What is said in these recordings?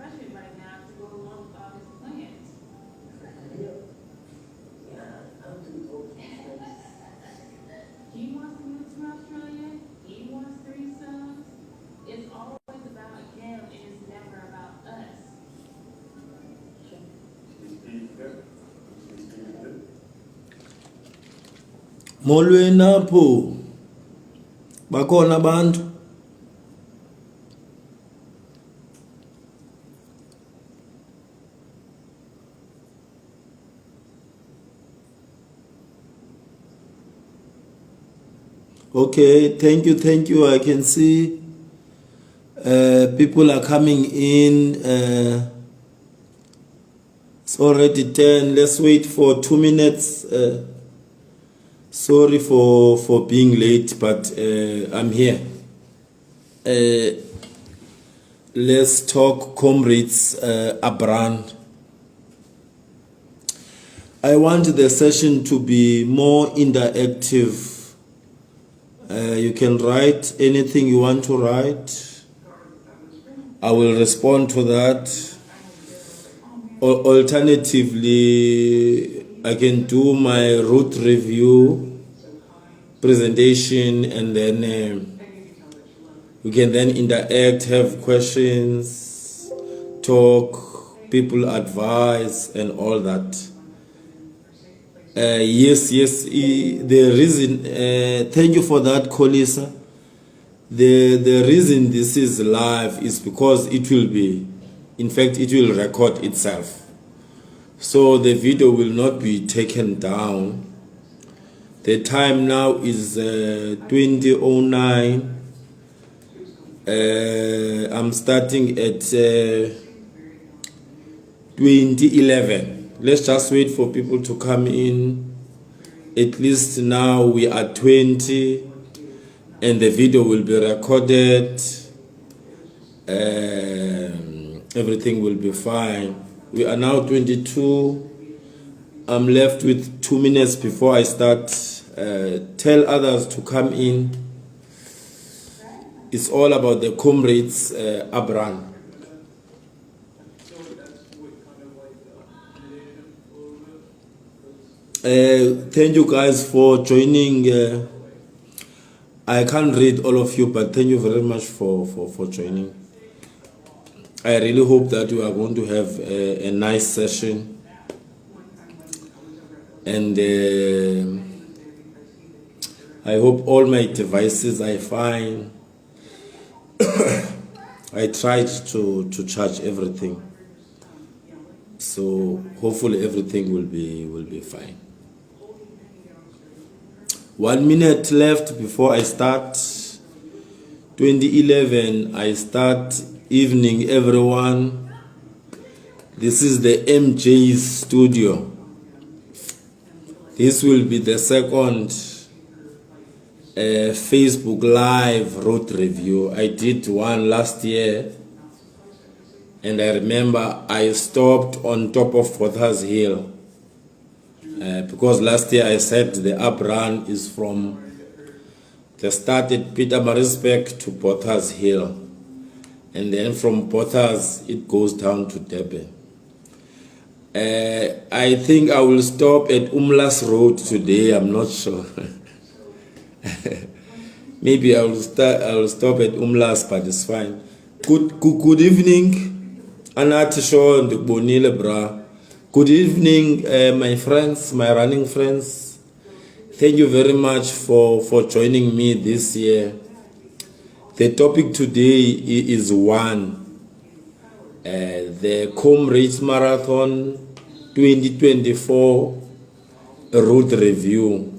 pressured right now to go along with all his plans. He wants to move to Australia. He wants 3 sons. It's always about him, and it's never about us. Molweni apho bakhona abantu. Okay, thank you. I can see people are coming in. It's already 10. Let's wait for 2 minutes. Sorry for being late, but I'm here. Let's talk comrades, a brand. I want the session to be more interactive. You can write anything you want to write. I will respond to that. Alternatively, I can do my route review presentation, and then we can then interact, have questions, talk, people advise, and all that. Yes, the reason, thank you for that, Kolisa. The reason this is live is because it will be, in fact, it will record itself. So the video will not be taken down. The time now is 20:09. I'm starting at 20:11. Let's just wait for people to come in. At least now we are 20 and the video will be recorded. Everything will be fine. We are now 22. I'm left with 2 minutes before I start. Tell others to come in. It's all about the comrades, Abran. Thank you guys for joining. I can't read all of you, but thank you very much for joining. I really hope that we are going to have a nice session, and I hope all my devices are fine. I tried to charge everything, so hopefully everything will be fine. 1 minute left before I start. 2011, I start. Evening, everyone. This is the MJ's studio. This will be the second Facebook Live road review. I did one last year, and I remember I stopped on top of Potter's Hill because last year I said the up run is from the start at Pietermaritzburg to Potter's Hill, and then from Potter's it goes down to Durban. I think I will stop at Umlas Road today. I'm not sure. Maybe I will stop at Umlas, but it's fine. Good evening, Anat Shaw and Bonile Bra. Good evening, my friends, my running friends. Thank you very much for joining me this year. The topic today is the Comrades Marathon 2024 road review.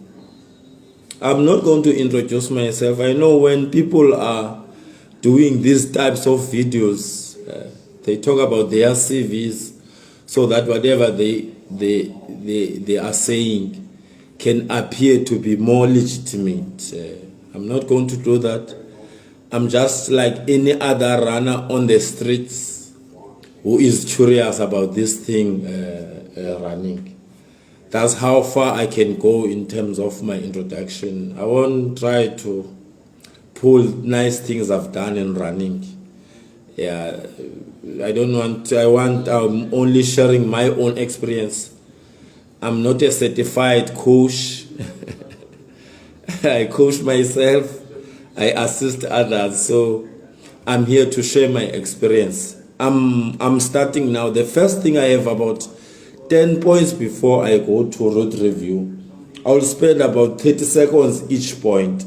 I'm not going to introduce myself. I know when people are doing these types of videos, they talk about their CVs so that whatever they are saying can appear to be more legitimate. I'm not going to do that. I'm just like any other runner on the streets who is curious about this thing running. That's how far I can go in terms of my introduction. I won't try to pull nice things I've done in running. Yeah, I'm only sharing my own experience. I'm not a certified coach. I coach myself, I assist others, so I'm here to share my experience. I'm starting now. The first thing, I have about 10 points before I go to road review. I'll spend about 30 seconds each point.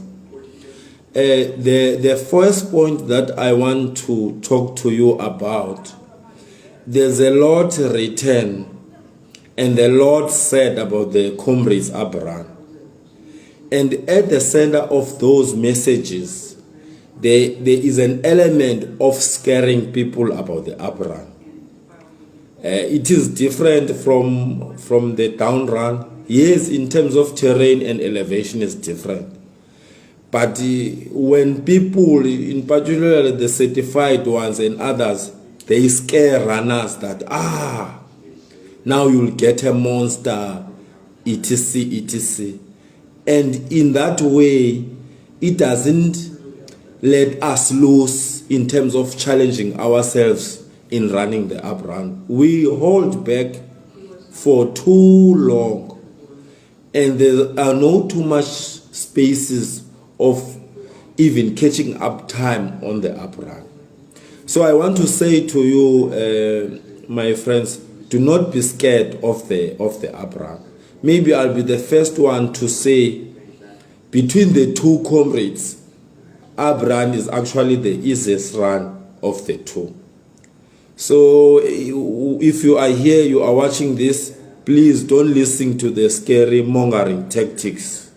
The first point that I want to talk to you about, there's a lot written, and the Lord said about the Comrades Marathon. And at the center of those messages, there is an element of scaring people about the up run. It is different from the down run. Yes, in terms of terrain and elevation is different. But when people, in particular the certified ones and others, they scare runners that, now you'll get a monster, etc., etc. And in that way, it doesn't let us loose in terms of challenging ourselves in running the up run. We hold back for too long, and there are no too much spaces of even catching up time on the up run. So I want to say to you, my friends, do not be scared of the up run. Maybe I'll be the first one to say, between the two comrades, up run is actually the easiest run of the two. So if you are here, you are watching this, please don't listen to the scary mongering tactics.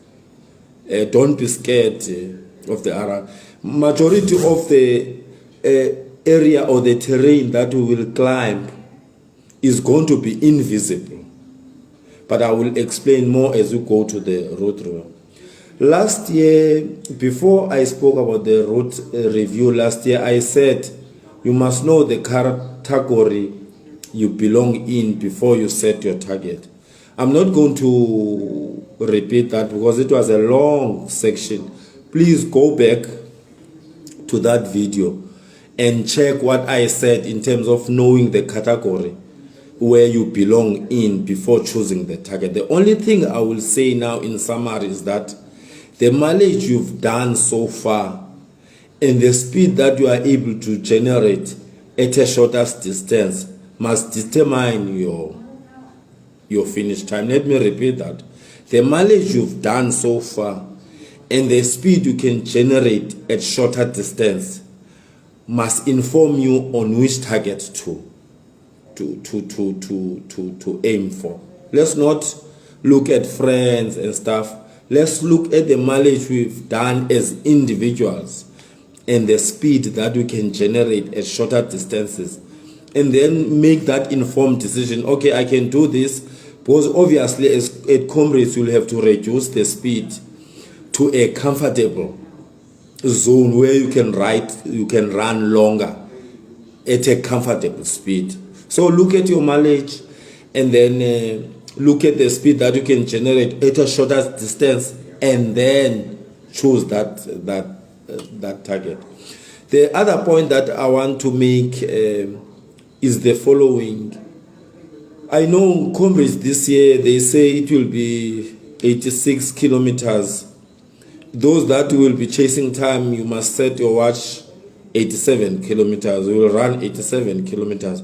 Don't be scared of the run. Majority of the area or the terrain that we will climb is going to be invisible. But I will explain more as we go to the road review. Last year, before I spoke about the road review last year, I said you must know the category you belong in before you set your target. I'm not going to repeat that because it was a long section. Please go back to that video and check what I said in terms of knowing the category where you belong in before choosing the target. The only thing I will say now in summary is that the mileage you've done so far and the speed that you are able to generate at a shortest distance must determine your finish time. Let me repeat that. The mileage you've done so far and the speed you can generate at shorter distance must inform you on which target to aim for. Let's not look at friends and stuff. Let's look at the mileage we've done as individuals and the speed that we can generate at shorter distances, and then make that informed decision. Okay, I can do this, because obviously as at Comrades you'll have to reduce the speed to a comfortable zone where you can run longer at a comfortable speed. So look at your mileage and then look at the speed that you can generate at a shorter distance, and then choose that target. The other point that I want to make is the following. I know Comrades this year, they say it will be 86 kilometers. Those that will be chasing time, you must set your watch 87 kilometers. We will run 87 kilometers.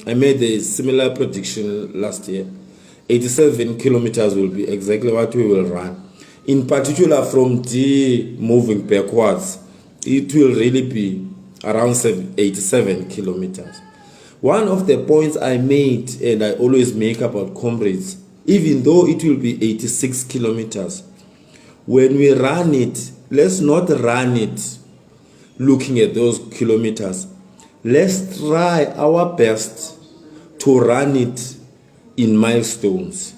I made a similar prediction last year. 87 kilometers will be exactly what we will run. In particular, from D moving backwards, it will really be around 87 kilometers. One of the points I made, and I always make about Comrades, even though it will be 86 kilometers, when we run it, let's not run it looking at those kilometers. Let's try our best to run it in milestones.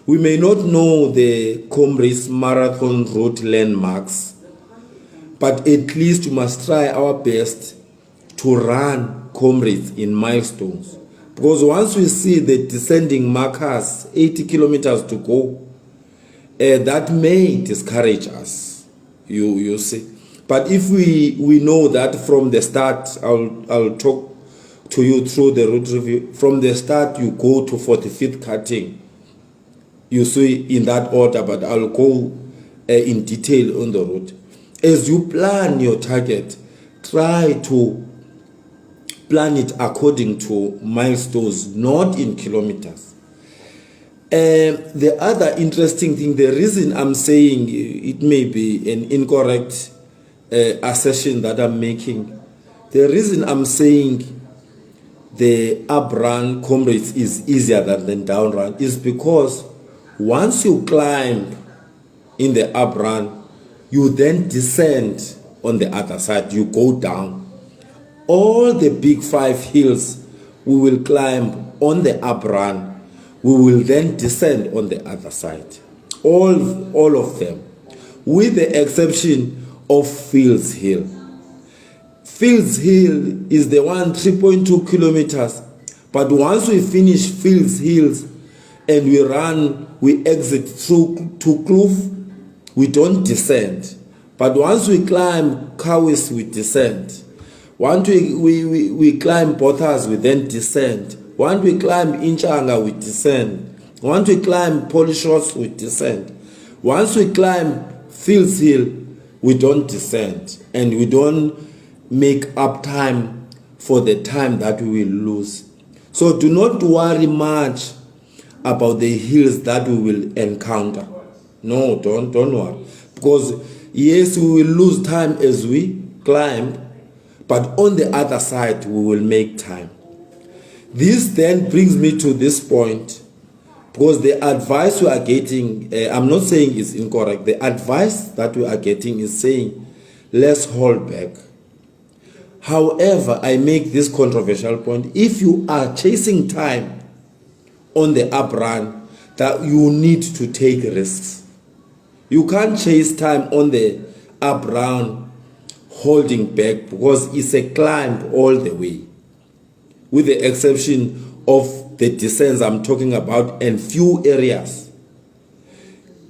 We may not know the Comrades Marathon route landmarks, but at least we must try our best to run Comrades in milestones. Because once we see the descending markers, 80 kilometers to go, that may discourage us. You see. But if we know that from the start, I'll talk to you through the route review. From the start, you go to 45th cutting. You see in that order, but I'll go in detail on the route. As you plan your target, try to plan it according to milestones, not in kilometers. The other interesting thing, the reason I'm saying it may be an incorrect assertion that I'm making, the reason I'm saying the up run comrades is easier than the down run is because once you climb in the up run, you then descend on the other side, you go down. All the big 5 hills we will climb on the up run, we will then descend on the other side. All of them, with the exception of Fields Hill. Fields Hill is the one 3.2 kilometers, but once we finish Fields Hills and we exit through to Kloof, we don't descend. But once we climb Kawis, we descend. Once we climb Bothas, we then descend. Once we climb Inchanga, we descend. Once we climb Polishos, we descend. Once we climb Fields Hill, we don't descend. And we don't make up time for the time that we will lose. So do not worry much about the hills that we will encounter. No, don't worry. Because yes, we will lose time as we climb, but on the other side, we will make time. This then brings me to this point, because the advice we are getting, I'm not saying it's incorrect. The advice that we are getting is saying, let's hold back. However, I make this controversial point. If you are chasing time on the up run, that you need to take risks. You can't chase time on the up run holding back, because it's a climb all the way, with the exception of the descents I'm talking about and few areas.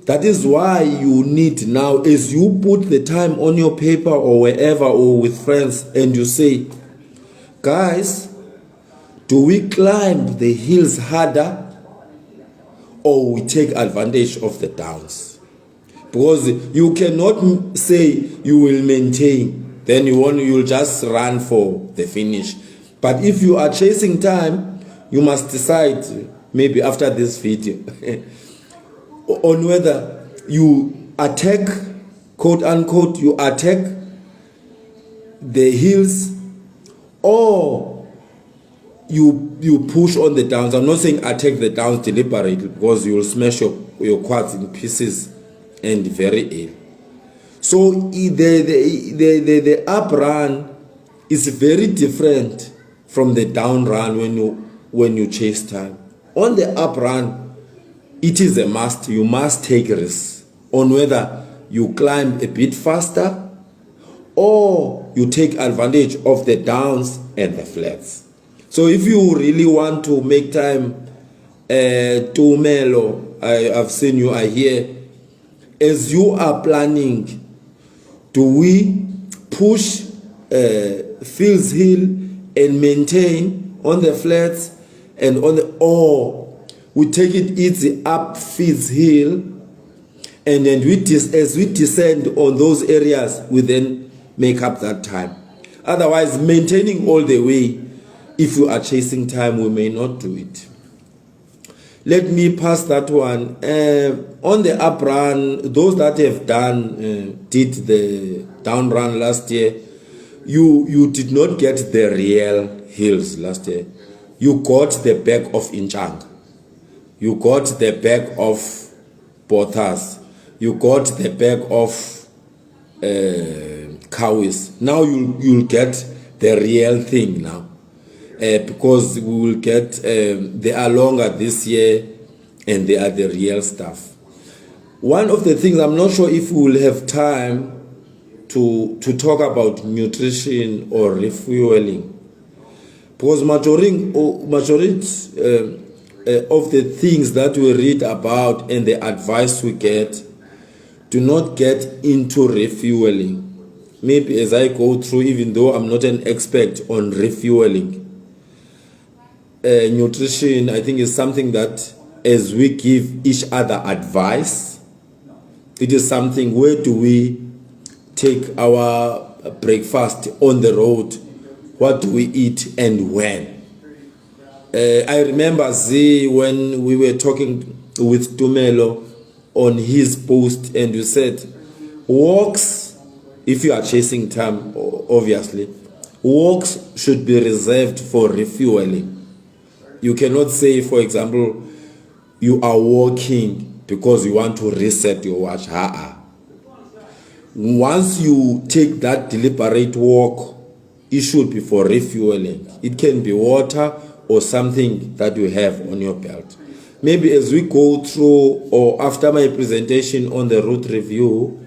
That is why you need now, as you put the time on your paper or wherever or with friends, and you say, guys, do we climb the hills harder or we take advantage of the downs? Because you cannot say you will maintain, then you'll just run for the finish. But if you are chasing time, you must decide, maybe after this video, on whether you attack, quote unquote, you attack the hills or you push on the downs. I'm not saying attack the downs deliberately, because you will smash your quads in pieces and very ill. So the up run is very different from the down run when you chase time. On the up run, it is a must. You must take risks on whether you climb a bit faster or you take advantage of the downs and the flats. So if you really want to make time, Tumelo, I've seen you are here. As you are planning, do we push Fields Hill and maintain on the flats and or we take it easy up Fields Hill, and then as we descend on those areas, we then make up that time. Otherwise, maintaining all the way, if you are chasing time, we may not do it. Let me pass that one. On the up run, those that have did the down run last year, you did not get the real hills last year. You got the back of Inchang. You got the back of Bothas. You got the back of Kawis. Now you'll get the real thing now. Because we will get, they are longer this year and they are the real stuff. One of the things, I'm not sure if we will have time to talk about nutrition or refueling, because majority of the things that we read about and the advice we get do not get into refueling. maybe as I go through, even though I'm not an expert on refueling. Nutrition, I think, is something that as we give each other advice, it is something, where do we take our breakfast on the road? What do we eat and when? I remember Z, when we were talking with Tumelo on his post, and you said, walks, if you are chasing time, obviously, walks should be reserved for refueling. You cannot say, for example, you are walking because you want to reset your watch. Once you take that deliberate walk, it should be for refueling. It can be water or something that you have on your belt. Maybe as we go through, or after my presentation on the route review,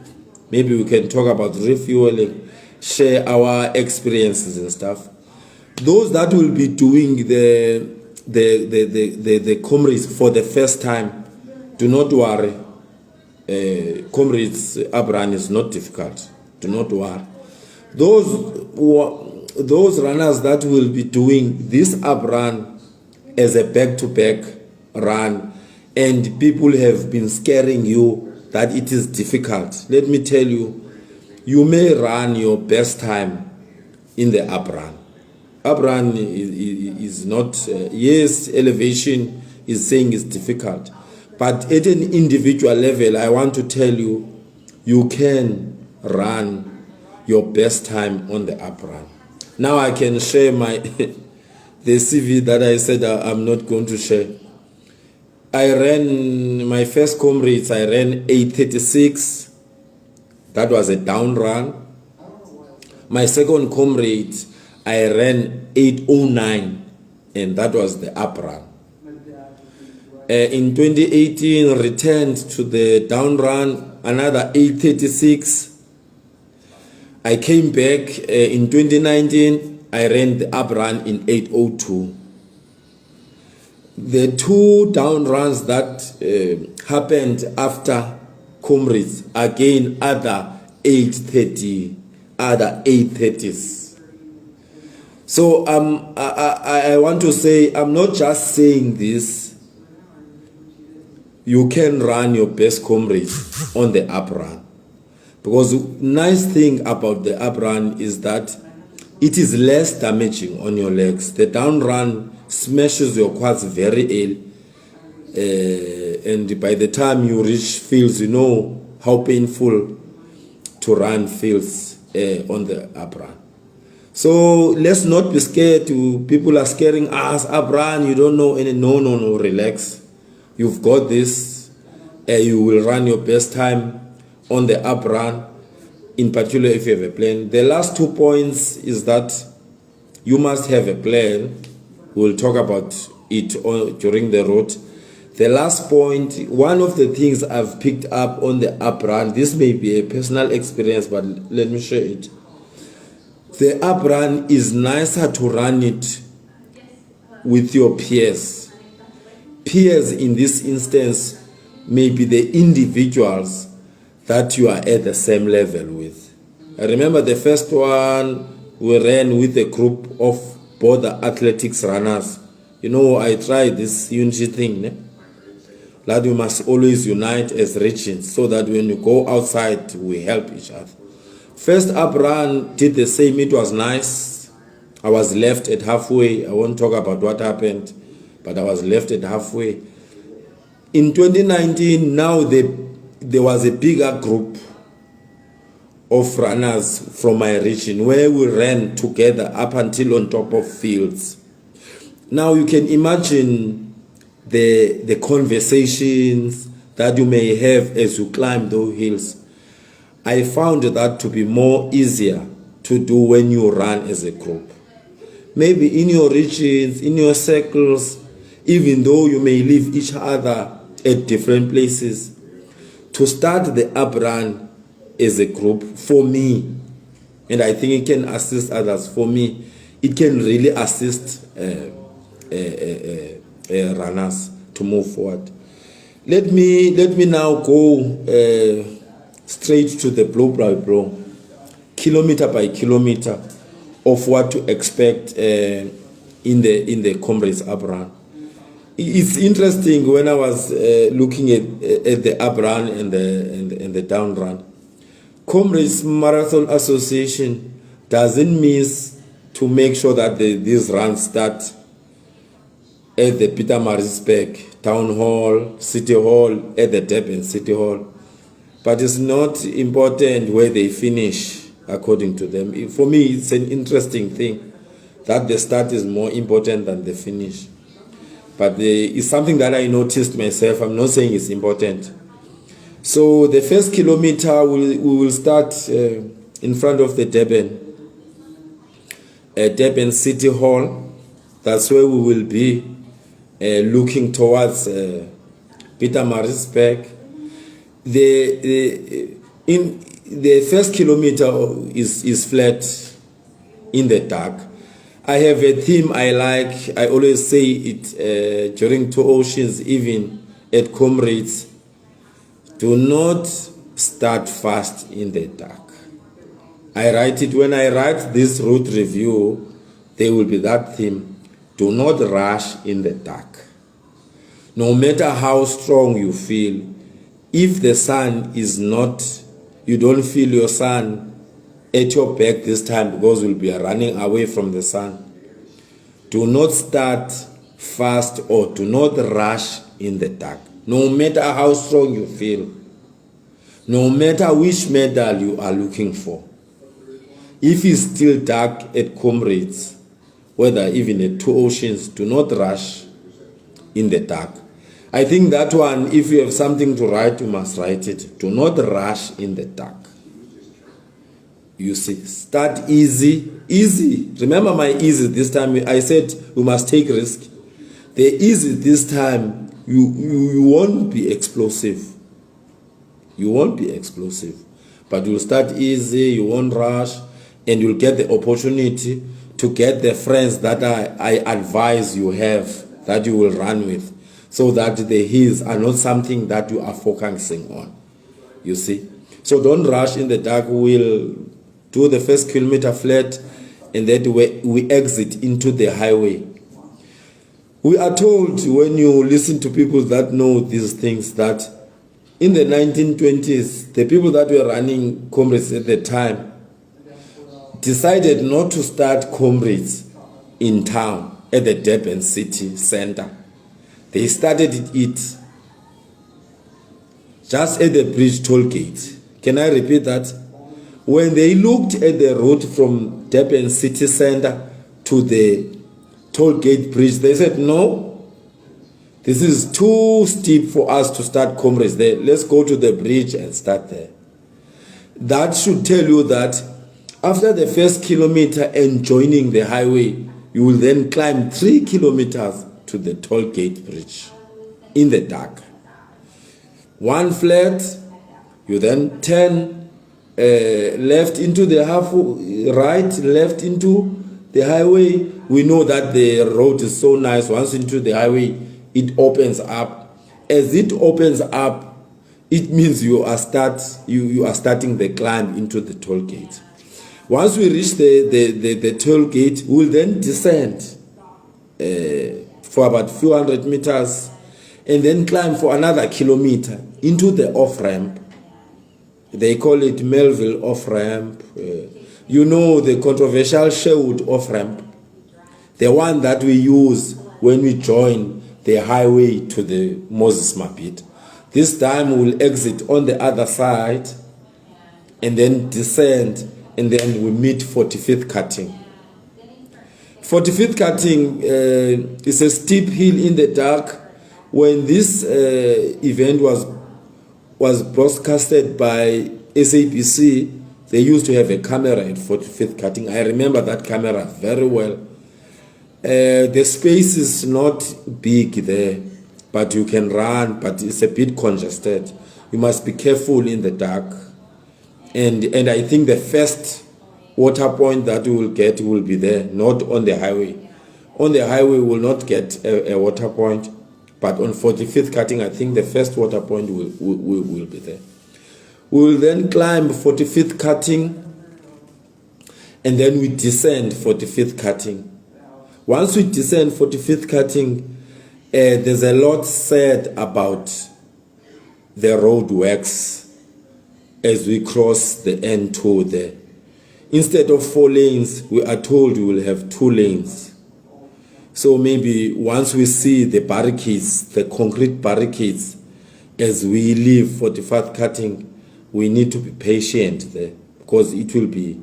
maybe we can talk about refueling, share our experiences and stuff. Those that will be doing the Comrades for the first time, do not worry. Comrades Abraham is not difficult. Do not worry. Those runners that will be doing this run as a back-to-back run, and people have been scaring you that it is difficult. Let me tell you, you may run your best time in the run. Run is not, yes, elevation is saying it's difficult, but at an individual level, I want to tell you, you can run your best time on the run. Now I can share my the CV that I said I'm not going to share. I ran my first Comrades, I ran 8:36. That was a down run. My second Comrades, I ran 8:09, and that was the up run. In 2018, returned to the down run, another 8:36. I came back in 2019, I ran the up run in 8:02. The two down runs that happened after Comrades, again, other 8:30s. So I want to say, I'm not just saying this. You can run your best Comrades on the up run. Because the nice thing about the up run is that it is less damaging on your legs. The down run smashes your quads very early. And by the time you reach fields, you know how painful to run fields on the up run. So let's not be scared. People are scaring us, up run, you don't know any. No, relax. You've got this. You will run your best time on the up run, in particular if you have a plan. The last 2 points is that you must have a plan. We'll talk about it during the route. The last point, one of the things I've picked up on the up run, this may be a personal experience, but let me share it. The up run is nicer to run it with your peers. Peers in this instance may be the individuals that you are at the same level with. I remember the first one we ran with a group of border athletics runners. You know, I tried this unity thing, that we must always unite as regions so that when we go outside, we help each other. First up run did the same. It was nice. I was left at halfway. I won't talk about what happened, but I was left at halfway. In 2019, now there was a bigger group of runners from my region where we ran together up until on top of fields. Now you can imagine the conversations that you may have as you climb those hills. I found that to be more easier to do when you run as a group. Maybe in your regions, in your circles, even though you may leave each other at different places, to start the up run as a group, for me, and I think it can assist others, for me, it can really assist runners to move forward. Let me now go straight to the blow by blow. kilometer by kilometer of what to expect in the Comrades up run. It's interesting when I was looking at the up run and the down run. Comrades Marathon Association doesn't miss to make sure that these runs start at the Pietermaritzburg Town Hall, City Hall, at the Durban City Hall. But it's not important where they finish, according to them. For me, it's an interesting thing that the start is more important than the finish. But it's something that I noticed myself. I'm not saying it's important. So the first kilometer, we will start in front of the Durban City Hall. That's where we will be looking towards Pietermaritzburg. The first kilometer is flat in the dark. I have a theme I like. I always say it during Two Oceans, even at Comrades. Do not start fast in the dark. I write it when I write this route review. There will be that theme. Do not rush in the dark. No matter how strong you feel, if the sun is not, you don't feel your sun at your back this time because we'll be running away from the sun. Do not start fast or do not rush in the dark. No matter how strong you feel, no matter which medal you are looking for. If it's still dark at Comrades, whether even at Two Oceans, do not rush in the dark. I think that one, if you have something to write, you must write it. Do not rush in the dark. You see, start easy. Easy. Remember my easy this time. I said we must take risk. The easy this time, you won't be explosive. You won't be explosive. But you'll start easy, you won't rush, and you'll get the opportunity to get the friends that I advise you have, that you will run with, so that the hills are not something that you are focusing on. You see? So don't rush in the dark. We'll do the first kilometer flat, and then we exit into the highway. We are told, when you listen to people that know these things, that in the 1920s, the people that were running Comrades at the time decided not to start Comrades in town at the Durban city center. They started it just at the bridge toll gate. Can I repeat that? When they looked at the route from Durban city center to the toll gate bridge, they said, no, this is too steep for us to start Comrades there. Let's go to the bridge and start there. That should tell you that after the first kilometer and joining the highway, you will then climb 3 kilometers to the toll gate bridge in the dark. One flat, you then turn left into the right, left into the highway. We know that the road is so nice. Once into the highway, it opens up. As it opens up, it means you are starting the climb into the toll gate. Once we reach the toll gate, we will then descend for about few hundred meters and then climb for another kilometer into the off-ramp. They call it Melville off-ramp. You know, the controversial Sherwood off-ramp, the one that we use when we join the highway to the Moses Mabhida. This time we will exit on the other side and then descend, and then we meet 45th cutting. 45th cutting is a steep hill in the dark. When this event was broadcasted by SABC, they used to have a camera at 45th cutting. I remember that camera very well. The space is not big there, but you can run, but it's a bit congested. You must be careful in the dark. And I think the first water point that we will get will be there, not on the highway. On the highway we will not get a water point, but on 45th cutting, I think the first water point will be there. We will then climb 45th cutting and then we descend 45th cutting. Once we descend 45th cutting, there's a lot said about the road works as we cross the N2 there. Instead of 4 lanes, we are told we will have 2 lanes. So maybe once we see the barricades, the concrete barricades, as we leave 45th cutting, we need to be patient there because it will be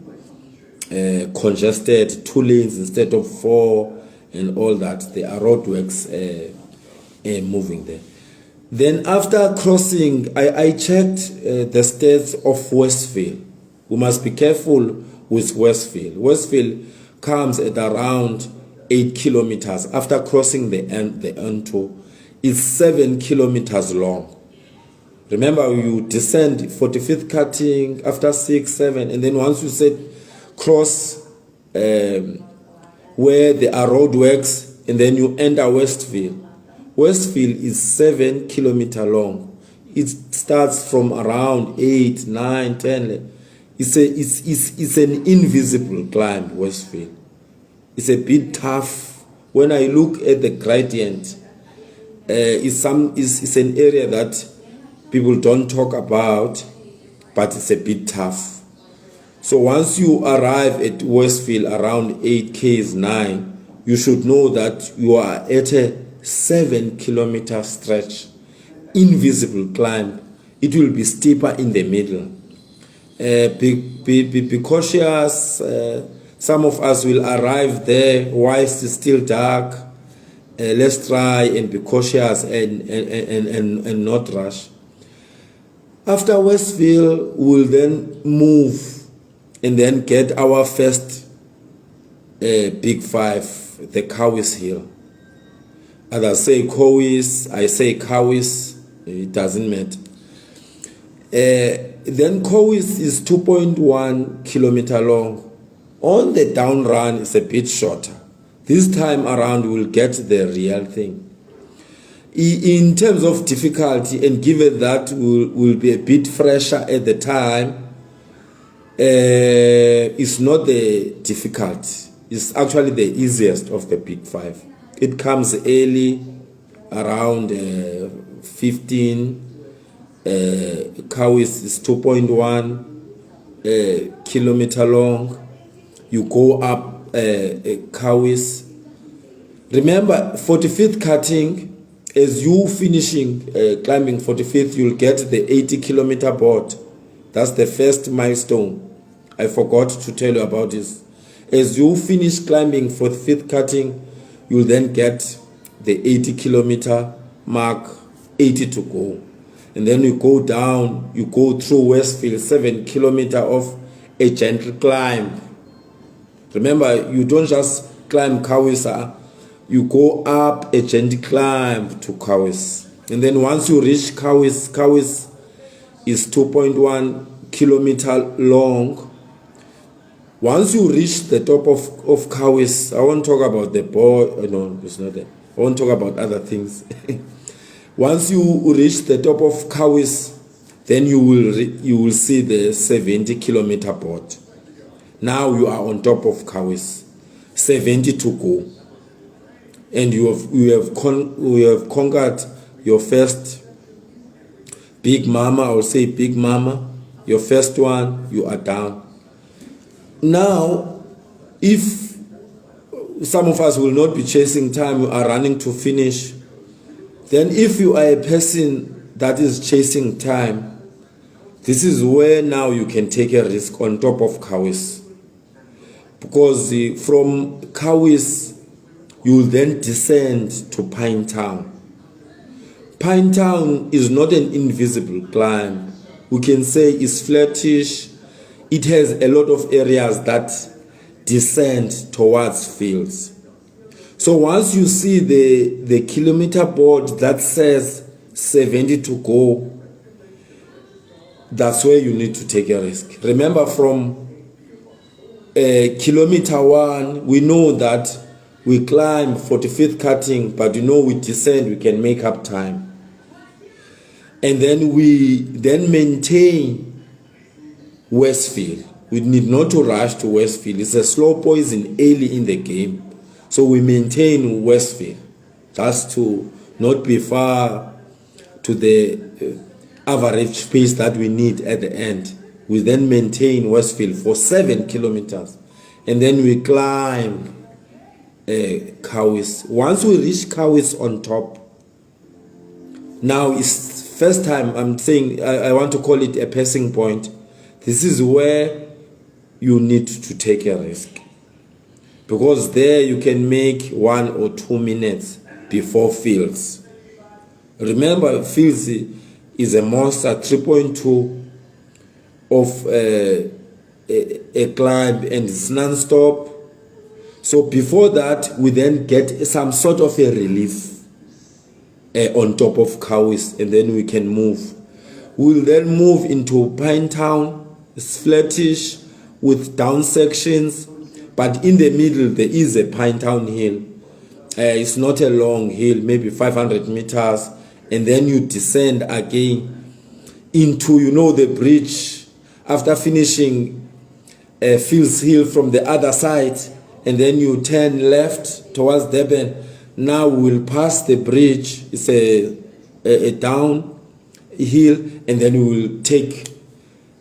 congested, 2 lanes instead of 4 and all that. There are roadworks moving there. Then after crossing, I checked the stats of Westfield. We must be careful with Westfield. Westfield comes at around 8 kilometers. After crossing the N2, it's 7 kilometers long. Remember, you descend 45th cutting after 6, 7, and then once you said cross where there are roadworks, and then you enter Westfield. Westfield is 7 kilometers long. It starts from around 8, 9, 10. It's an invisible climb, Westfield. It's a bit tough. When I look at the gradient, it's an area that people don't talk about, but it's a bit tough. So once you arrive at Westfield around 8 km, 9, you should know that you are at a 7 kilometer stretch, invisible climb. It will be steeper in the middle. Be cautious. Some of us will arrive there whilst it's still dark. Let's try and be cautious and not rush. After Westfield, we'll then move and then get our first big 5, the Cowes Hill. Others say Cowes, I say Cowes, it doesn't matter. Then Cowes is 2.1 kilometer long. On the down run, it's a bit shorter. This time around, we'll get the real thing. In terms of difficulty, and given that will be a bit fresher at the time, it's not the difficult. It's actually the easiest of the big 5. It comes early, around 15. Cowes is 2.1 kilometer long. You go up Cowes. Remember, 45th cutting, as you finishing climbing 45th, you'll get the 80 kilometer board. That's the first milestone. I forgot to tell you about this. As you finish climbing 45th cutting, you'll then get the 80 kilometer mark, 80 to go. And then you go down, you go through Westfield, 7 kilometer of a gentle climb. Remember, you don't just climb Cowes, you go up a gentle climb to Cowes. And then once you reach Cowes, Cowes is 2.1 kilometer long. Once you reach the top of Cowes, I won't talk about the board. No, it's not there. I won't talk about other things. Once you reach the top of Cowes, then you will see the 70 kilometer board. Now you are on top of Cowes, 70 to go, and you have conquered your first big mama. I will say big mama. Your first one, you are down. Now, if some of us will not be chasing time, you are running to finish. Then if you are a person that is chasing time, this is where now you can take a risk on top of Cowes. Because from Cowes, you will then descend to Pinetown. Pinetown is not an invisible climb. We can say it's flattish. It has a lot of areas that descend towards fields. So once you see the kilometer board that says 70 to go, that's where you need to take a risk. Remember, from kilometer 1, we know that we climb 45th cutting, but we descend, we can make up time. And then we then maintain Westfield. We need not to rush to Westfield. It's a slow poison early in the game. So we maintain Westfield just to not be far to the average pace that we need at the end. We then maintain Westfield for 7 kilometers. And then we climb Kawis. Once we reach Kawis on top, now it's first time I'm saying, I want to call it a passing point. This is where you need to take a risk, because there you can make 1 or 2 minutes before Fields. Remember, Fields is a monster, 3.2 of a climb, and it's non-stop. So before that, we then get some sort of a relief on top of Kawis, and then we can move. We'll then move into Pinetown. It's flattish with down sections, but in the middle there is a Pinetown hill. It's not a long hill, maybe 500 meters, and then you descend again into, the bridge after finishing Fields Hill from the other side, and then you turn left towards Durban. Now we'll pass the bridge. It's a down hill, and then we will take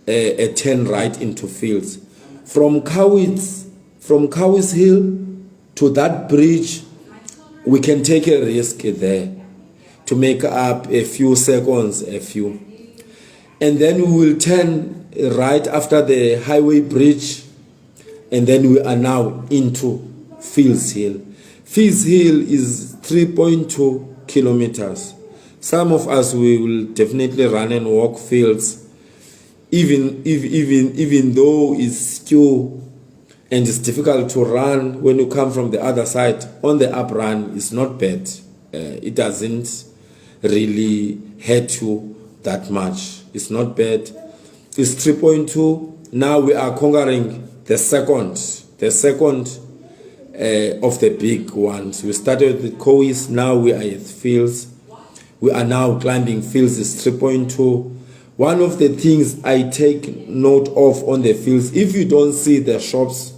a turn right into Fields. From Kawis Hill to that bridge, we can take a risk there to make up a few seconds, and then we will turn right after the highway bridge, and then we are now into Fields Hill. Fields Hill is 3.2 kilometers. Some of us, we will definitely run and walk Fields, even though it's still and it's difficult to run when you come from the other side. On the up run, it's not bad. It doesn't really hurt you that much. It's not bad. It's 3.2. Now we are conquering the second of the big ones. We started with Kawis, now we are at Fields. We are now climbing Fields, is 3.2. One of the things I take note of on the Fields, if you don't see the shops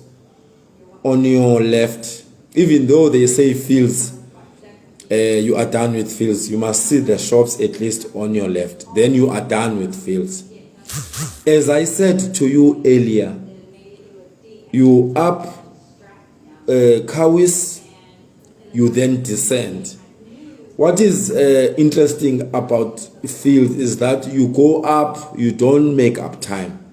on your left, even though they say Fields, you are done with Fields, you must see the shops at least on your left. Then you are done with Fields. As I said to you earlier, you up Kawis, you then descend. What is interesting about Fields is that you go up, you don't make up time.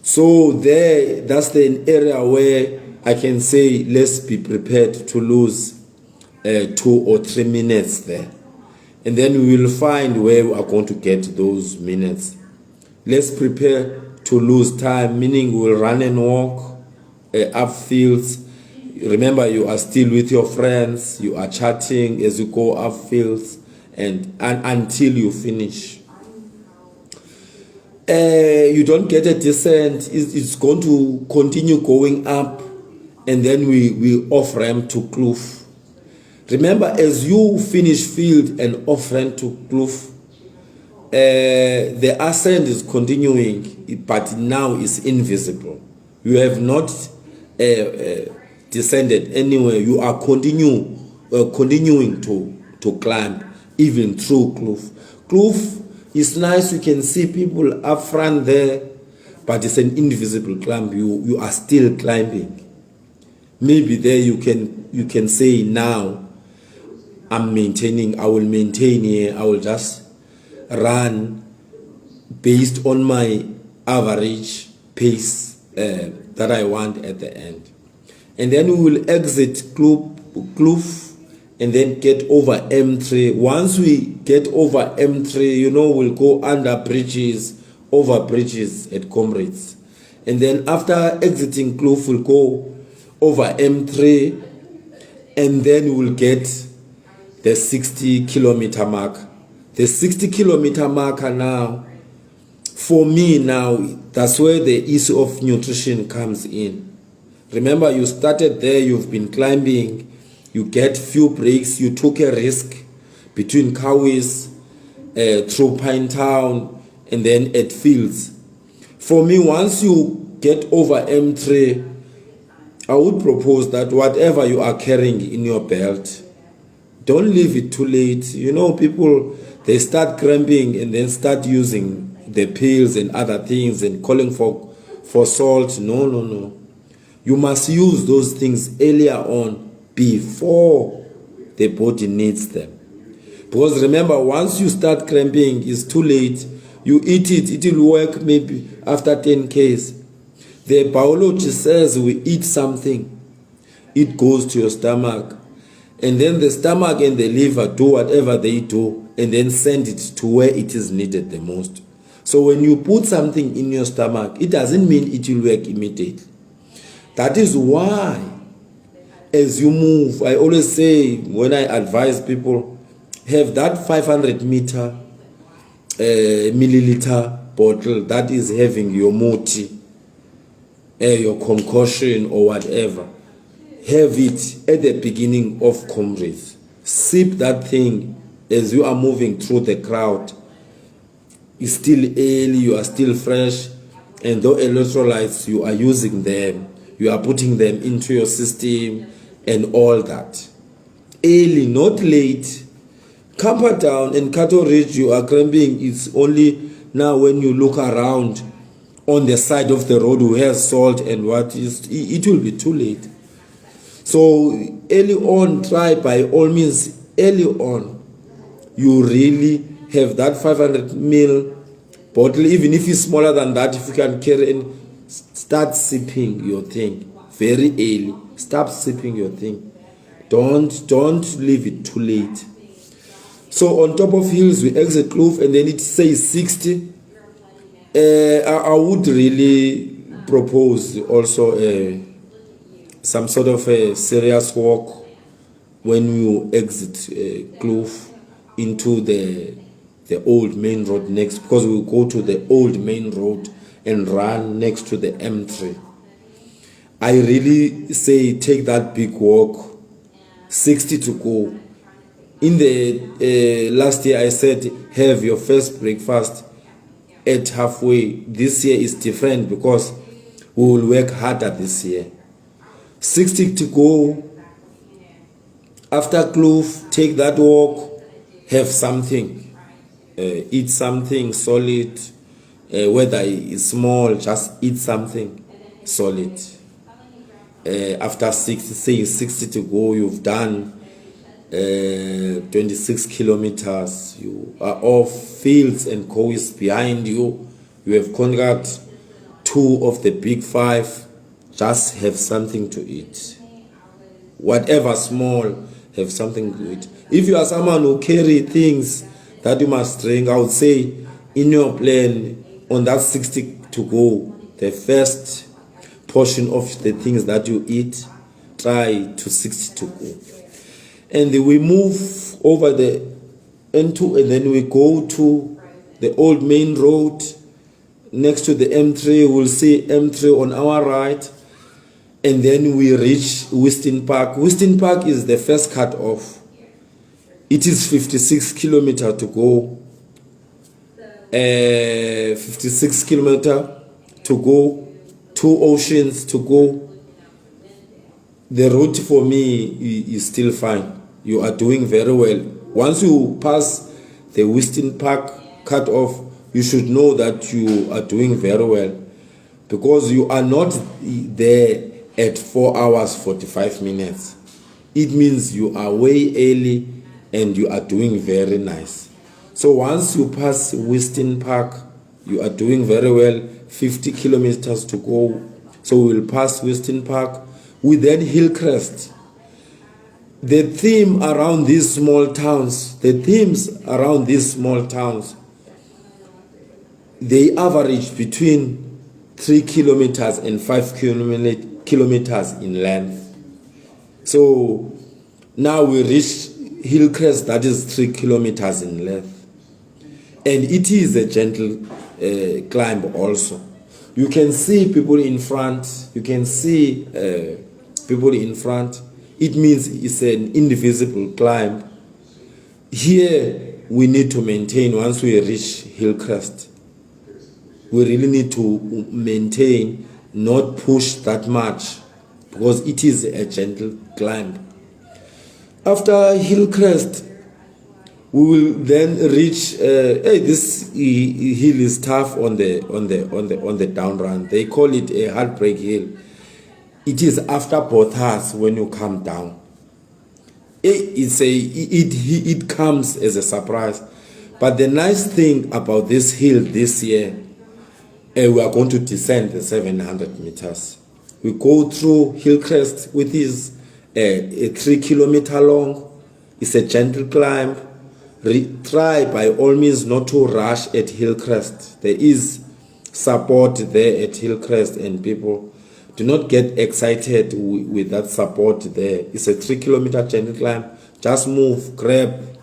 So that's the area where I can say let's be prepared to lose 2 or 3 minutes there. And then we will find where we are going to get those minutes. Let's prepare to lose time, meaning we'll run and walk up Fields. Remember, you are still with your friends, you are chatting as you go up Fields, and until you finish. You don't get a descent, it's going to continue going up, and then we off ramp to Kloof. Remember, as you finish Field and off ramp to Kloof, the ascent is continuing, but now it's invisible. You have not descended anywhere. You are continuing to climb even through Kloof. Kloof is nice. You can see people up front there, but it's an invisible climb. You are still climbing. Maybe there you can say, now I will maintain here. I will just run based on my average pace that I want at the end. And then we will exit Kloof and then get over M3. Once we get over M3, we'll go under bridges, over bridges at Comrades. And then after exiting Kloof, we'll go over M3, and then we'll get the 60-kilometer mark. The 60-kilometer marker now, for me now, that's where the issue of nutrition comes in. Remember, you started there, you've been climbing, you get few breaks, you took a risk between Kawis, through Pinetown, and then at Fields. For me, once you get over M3, I would propose that whatever you are carrying in your belt, don't leave it too late. You know, people, they start cramping and then start using the pills and other things and calling for salt. No. You must use those things earlier on before the body needs them. Because remember, once you start cramping, it's too late. You eat it, it will work maybe after 10 Ks. The biology says we eat something, it goes to your stomach. And then the stomach and the liver do whatever they do and then send it to where it is needed the most. So when you put something in your stomach, it doesn't mean it will work immediately. That is why, as you move, I always say when I advise people, have that 500 milliliter bottle that is having your moti, your concoction or whatever. Have it at the beginning of Comrades. Sip that thing as you are moving through the crowd. It's still early, you are still fresh, and though electrolytes, you are using them, you are putting them into your system and all that. Early, not late. Camper down and Cattle Ridge, you are cramping. It's only now when you look around on the side of the road who has salt and what is, it will be too late. So early on, try by all means, early on, you really have that 500 ml bottle, even if it's smaller than that, if you can carry and start sipping your thing very early. Start sipping your thing. Don't leave it too late. So on top of hills, we exit Kloof and then it says 60. I would really propose also some sort of a serious walk when you exit Kloof into the old main road next, because we go to the old main road and run next to the M3. I really say take that big walk, 60 to go. In the last year I said have your first breakfast at halfway. This year is different because we will work harder this year. 60 to go. After Kloof, take that walk, have something. Eat something solid, whether it's small, just eat something solid. After 60 to go, you've done 26 kilometers. You are off, fields and coast behind you. You have conquered 2 of the big 5. Just have something to eat. Whatever small, have something to eat. If you are someone who carry things that you must drink, I would say in your plan on that 60 to go, the first portion of the things that you eat, try to 60 to go. And then we move over the N2 and then we go to the old main road next to the M3. We'll see M3 on our right. And then we reach Weston Park. Weston Park is the first cut off. It is 56 kilometers to go. 56 kilometers to go. 2 oceans to go. The route for me is still fine. You are doing very well. Once you pass the Weston Park cut off, you should know that you are doing very well, because you are not there at 4 hours 45 minutes. It means you are way early and you are doing very nice. So once you pass Weston Park, you are doing very well. 50 kilometers to go. So we'll pass Weston Park. We then Hillcrest. The theme around these small towns, they average between 3 kilometers and 5 kilometers in length. So now we reach Hillcrest, that is 3 kilometers in length. And it is a gentle climb also. You can see people in front. It means it's an indivisible climb. Here we need to maintain once we reach Hillcrest. we really need to maintain, not push that much, because it is a gentle climb. After Hillcrest, we will then reach. This hill is tough on the down run. They call it a heartbreak hill. It is after Bothas when you come down. It comes as a surprise. But the nice thing about this hill this year, we are going to descend the 700 meters. We go through Hillcrest, which is a 3 kilometer long. It's a gentle climb. Try by all means not to rush at Hillcrest. There is support there at Hillcrest, and people do not get excited with that support there. It's a 3 kilometer gentle climb. Just move, grab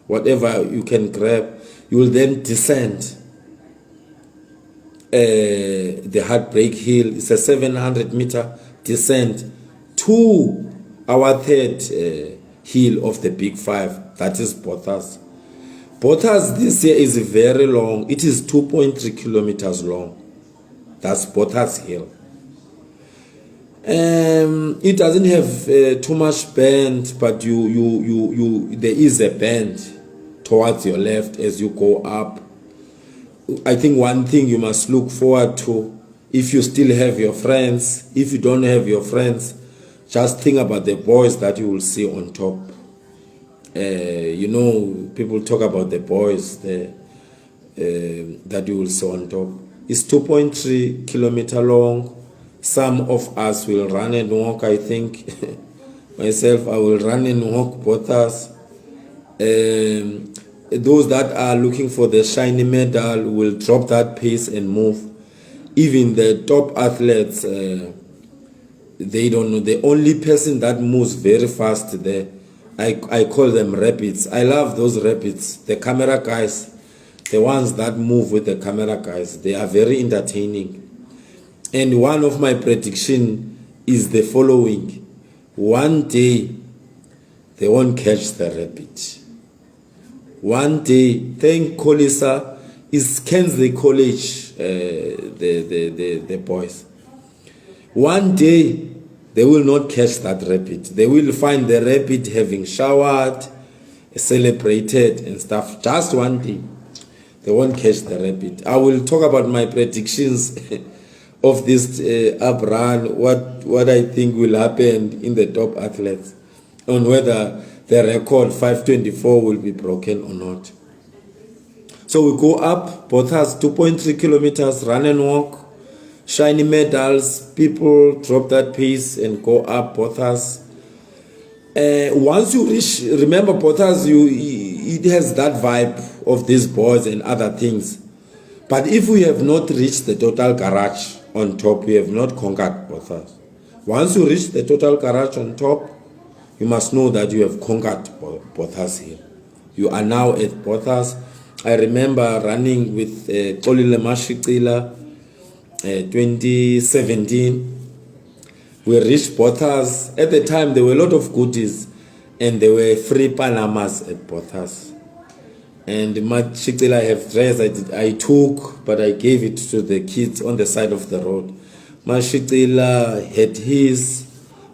whatever you can grab. You will then descend the heartbreak hill. It's a 700 meter descent to our third hill of the big five, that is Bothas. Bothas this year is very long. It is 2.3 kilometers long. That's Bothas hill. It doesn't have too much bend, but there is a bend towards your left as you go up. I think one thing you must look forward to, if you still have your friends, if you don't have your friends, just think about the boys that you will see on top. People talk about the boys that you will see on top. It's 2.3 kilometer long. Some of us will run and walk, I think. Myself, I will run and walk Bothas. Those that are looking for the shiny medal will drop that pace and move. Even the top athletes, they don't know. The only person that moves very fast there, I call them rapids. I love those rapids. The camera guys, the ones that move with the camera guys, they are very entertaining. And one of my prediction is the following. One day, they won't catch the rapid. One day, thank Kolisa, is Kensley College, the boys. One day, they will not catch that rapid. They will find the rapid having showered, celebrated and stuff. Just one day, they won't catch the rapid. I will talk about my predictions of this up run, what I think will happen in the top athletes, on whether the record 5:24 will be broken or not. So we go up, Bothas 2.3 kilometers, run and walk, shiny medals, people drop that pace and go up Bothas. Once you reach, remember Bothas, it has that vibe of these boys and other things. But if we have not reached the total garage on top, we have not conquered Bothas. Once you reach the total garage on top, you must know that you have conquered Bothas here. You are now at Bothas. I remember running with Mkhululi Jack 2017. We reached Bothas. At the time, there were a lot of goodies, and there were free Panamas at Bothas. And Mashicila I have dressed, I took, but I gave it to the kids on the side of the road. Mashicila had his,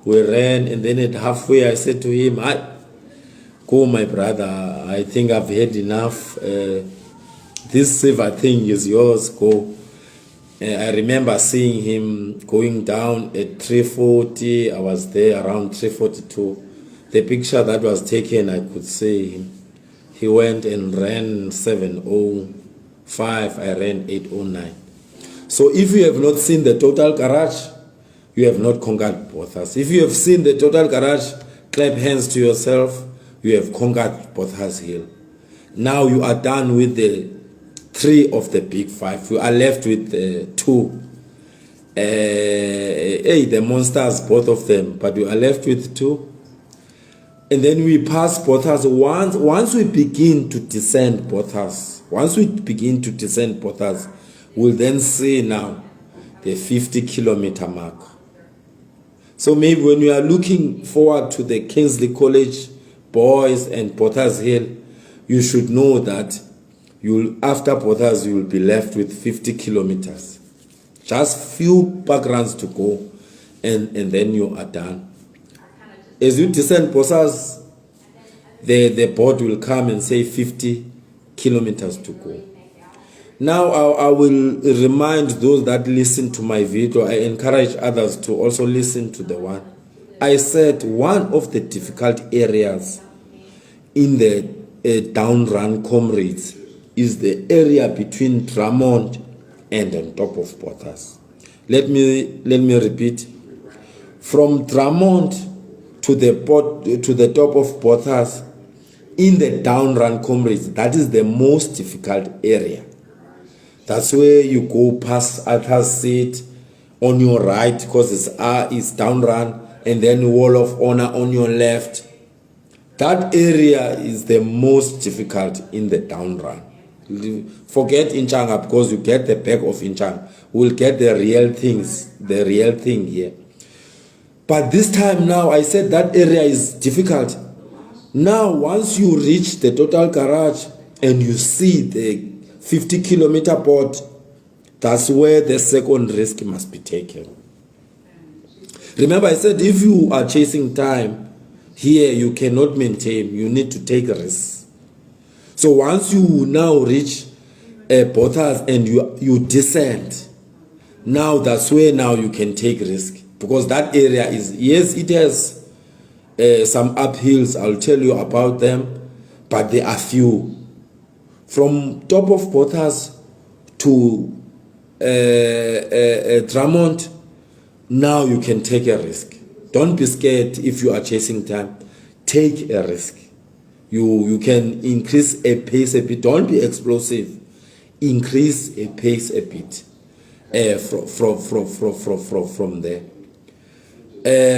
we ran, and then at halfway I said to him, go my brother, I think I've had enough. This silver thing is yours, go. I remember seeing him going down at 340, I was there around 342. The picture that was taken, I could see him. He went and ran 7:05, I ran 8:09. So if you have not seen the total garage, you have not conquered Bothas. If you have seen the total garage, clap hands to yourself, you have conquered Bothas Hill. Now you are done with the 3 of the big 5. You are left with 2. The monsters, both of them, but you are left with 2. And then we pass Bothas. Once we begin to descend Bothas, we'll then see now the 50-kilometer mark. So maybe when you are looking forward to the Kingsley College boys and Bothas Hill, you should know that after Pothas, you will be left with 50 kilometers. Just few park runs to go, and then you are done. As you descend Pothas, the board will come and say 50 kilometers to go. Now I will remind those that listen to my video, I encourage others to also listen to the one. I said one of the difficult areas in the down run Comrades is the area between Drummond and on top of Pothas. Let me repeat. From Drummond to the top of Pothas in the down run Comrades, that is the most difficult area. That's where you go past Arthur's Seat on your right, because it's down run, and then Wall of Honor on your left. That area is the most difficult in the down run. Forget Inchanga, because you get the back of Inchanga. We'll get the real thing here. But this time now, I said that area is difficult. Now, once you reach the total garage and you see the 50-kilometer board, that's where the second risk must be taken. Remember, I said if you are chasing time, here you cannot maintain, you need to take risks. So once you now reach Pothas and you descend, now that's where now you can take risk. Because that area is, yes, it has some uphills, I'll tell you about them, but there are few. From top of Pothas to Drummond, now you can take a risk. Don't be scared if you are chasing time. Take a risk. You can increase a pace a bit. Don't be explosive. Increase a pace a bit from there.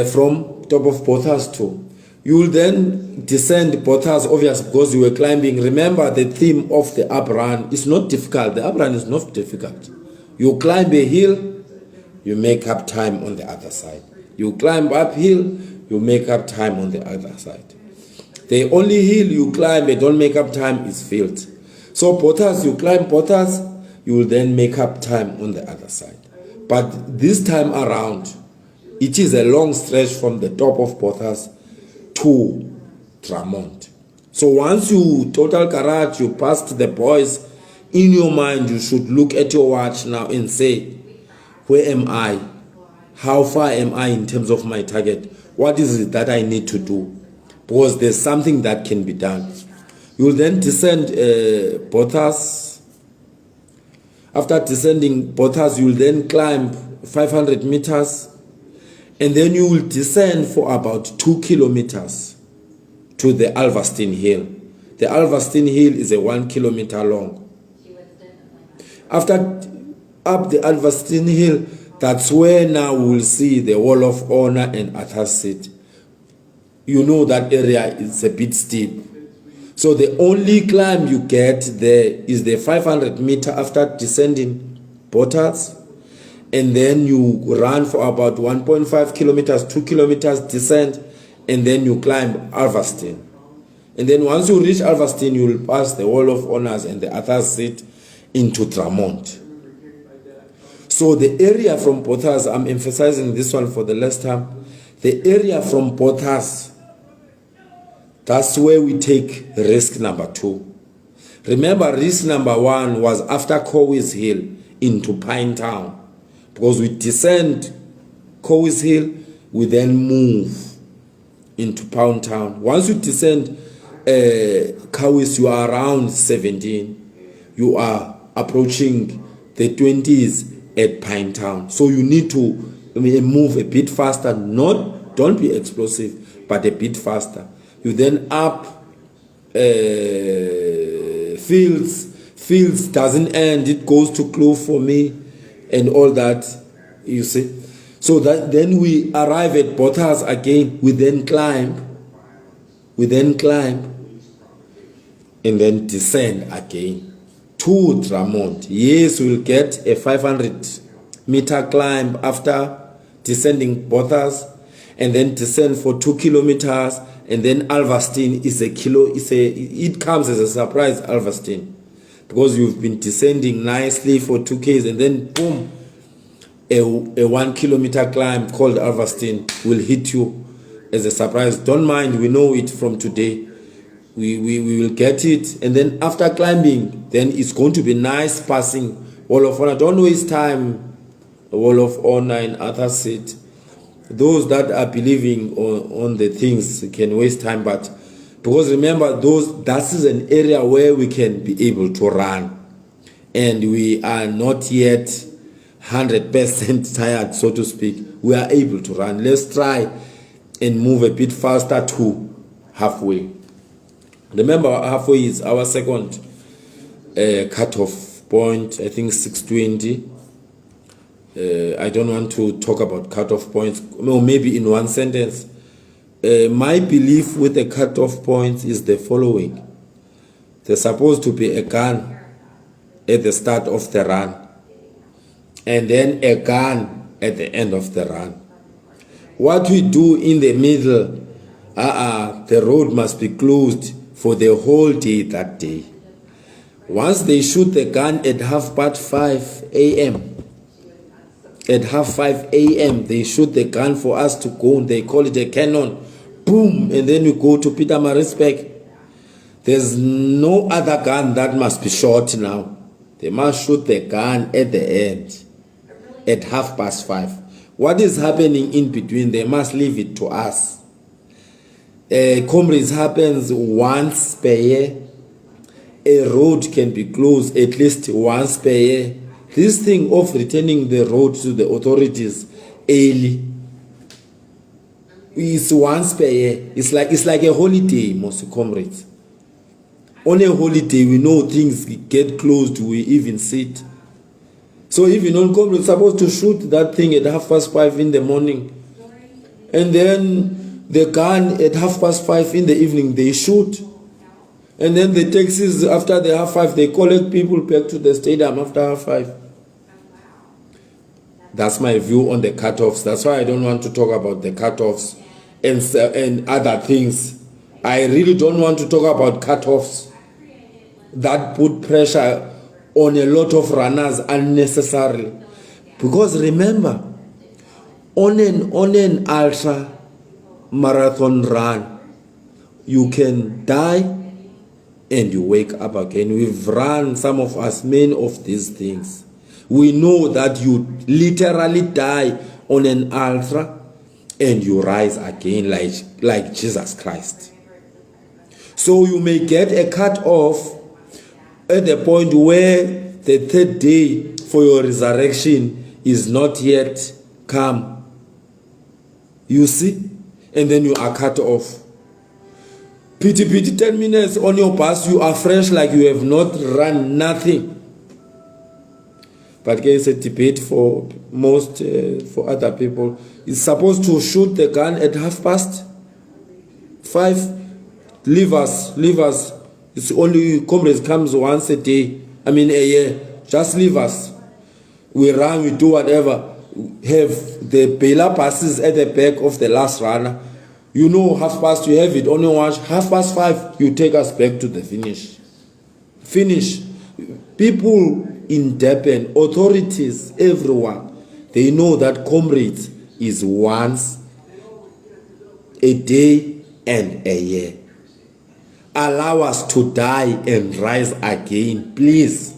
From top of Pothas too. You will then descend Pothas, obviously, because you were climbing. Remember, the theme of the up run is not difficult. The up run is not difficult. You climb a hill, you make up time on the other side. You climb uphill, you make up time on the other side. The only hill you climb and don't make up time is field. So Pothas, you climb Pothas, you will then make up time on the other side. But this time around, it is a long stretch from the top of Pothas to Drummond. So once you total garage, you passed the boys, in your mind you should look at your watch now and say, where am I? How far am I in terms of my target? What is it that I need to do? Because there's something that can be done. You will then descend Pothas. After descending Pothas, you will then climb 500 meters. And then you will descend for about 2 kilometers to the Alverstein Hill. The Alverstein Hill is a 1 kilometer long. After up the Alverstein Hill, that's where now we will see the Wall of Honor and Arthur's Seat. You know that area is a bit steep. So the only climb you get there is the 500 meter after descending Pothas. And then you run for about 1.5 kilometers, 2 kilometers descent, and then you climb Alverstein. And then once you reach Alverstein, you will pass the Wall of Honors and the Arthur's Seat into Drummond. So the area from Pothas, I'm emphasizing this one for the last time, the area from Pothas, that's where we take risk number 2. Remember, risk number 1 was after Cowes Hill into Pinetown. Because we descend Cowes Hill, we then move into Pound Town. Once you descend Cowes, you are around 17. You are approaching the 20s at Pinetown. So you need to move a bit faster. Don't be explosive, but a bit faster. You then up Fields. Fields doesn't end. It goes to Kloof for me. And all that, you see. So that then we arrive at Pothas again. We then climb, and then descend again to Drummond. Yes, we'll get a 500 meter climb after descending Pothas, and then descend for 2 kilometers, and then Alverstein is it comes as a surprise, Alverstein. because you've been descending nicely for 2Ks, and then boom, a 1 kilometer climb called Alverstein will hit you as a surprise. Don't mind, we know it from today. We will get it, and then after climbing, then it's going to be nice passing Wall of Honor. Don't waste time. The Wall of Honor and other sit. Those that are believing on the things can waste time, but because remember, that is an area where we can be able to run, and we are not yet 100% tired, so to speak. We are able to run. Let's try and move a bit faster to halfway. Remember, halfway is our second cutoff point. I think 620. I don't want to talk about cutoff points, or maybe in one sentence. My belief with the cutoff points is the following. There's supposed to be a gun at the start of the run, and then a gun at the end of the run. What we do in the middle, the road must be closed for the whole day that day. Once they shoot the gun at 5:30 a.m., at 5:30 a.m., they shoot the gun for us to go, and they call it a cannon. Boom, and then we go to Peter Maritzburg. There's no other gun that must be shot now. They must shoot the gun at the end, at 5:30. What is happening in between, they must leave it to us. Comrades happens once per year. A road can be closed at least once per year. This thing of returning the road to the authorities early is once per year. It's like a holiday, most comrades. On a holiday, we know things get closed, we even sit. So if you know, comrades supposed to shoot that thing at 5:30 in the morning, and then the gun at 5:30 in the evening they shoot, and then the taxis after the 5:30 they collect people back to the stadium after 5:30. That's my view on the cutoffs. That's why I don't want to talk about the cutoffs and other things. I really don't want to talk about cutoffs that put pressure on a lot of runners unnecessarily. Because remember, on an ultra marathon run, you can die and you wake up again. We've run, some of us, many of these things. We know that you literally die on an ultra and you rise again like Jesus Christ. So you may get a cut off at the point where the third day for your resurrection is not yet come. You see? And then you are cut off. Pity, 10 minutes on your bus, you are fresh like you have not run nothing. But it's a debate for most, for other people. It's supposed to shoot the gun at 5:30. Leave us. It's only Comrades comes once a day. A year. Just leave us. We run, we do whatever. Have the bailer passes at the back of the last runner. You know, 5:30, you have it on your watch. 5:30, you take us back to the finish. Finish. People in Durban, authorities, everyone, they know that Comrades is once a day and a year. Allow us to die and rise again, please.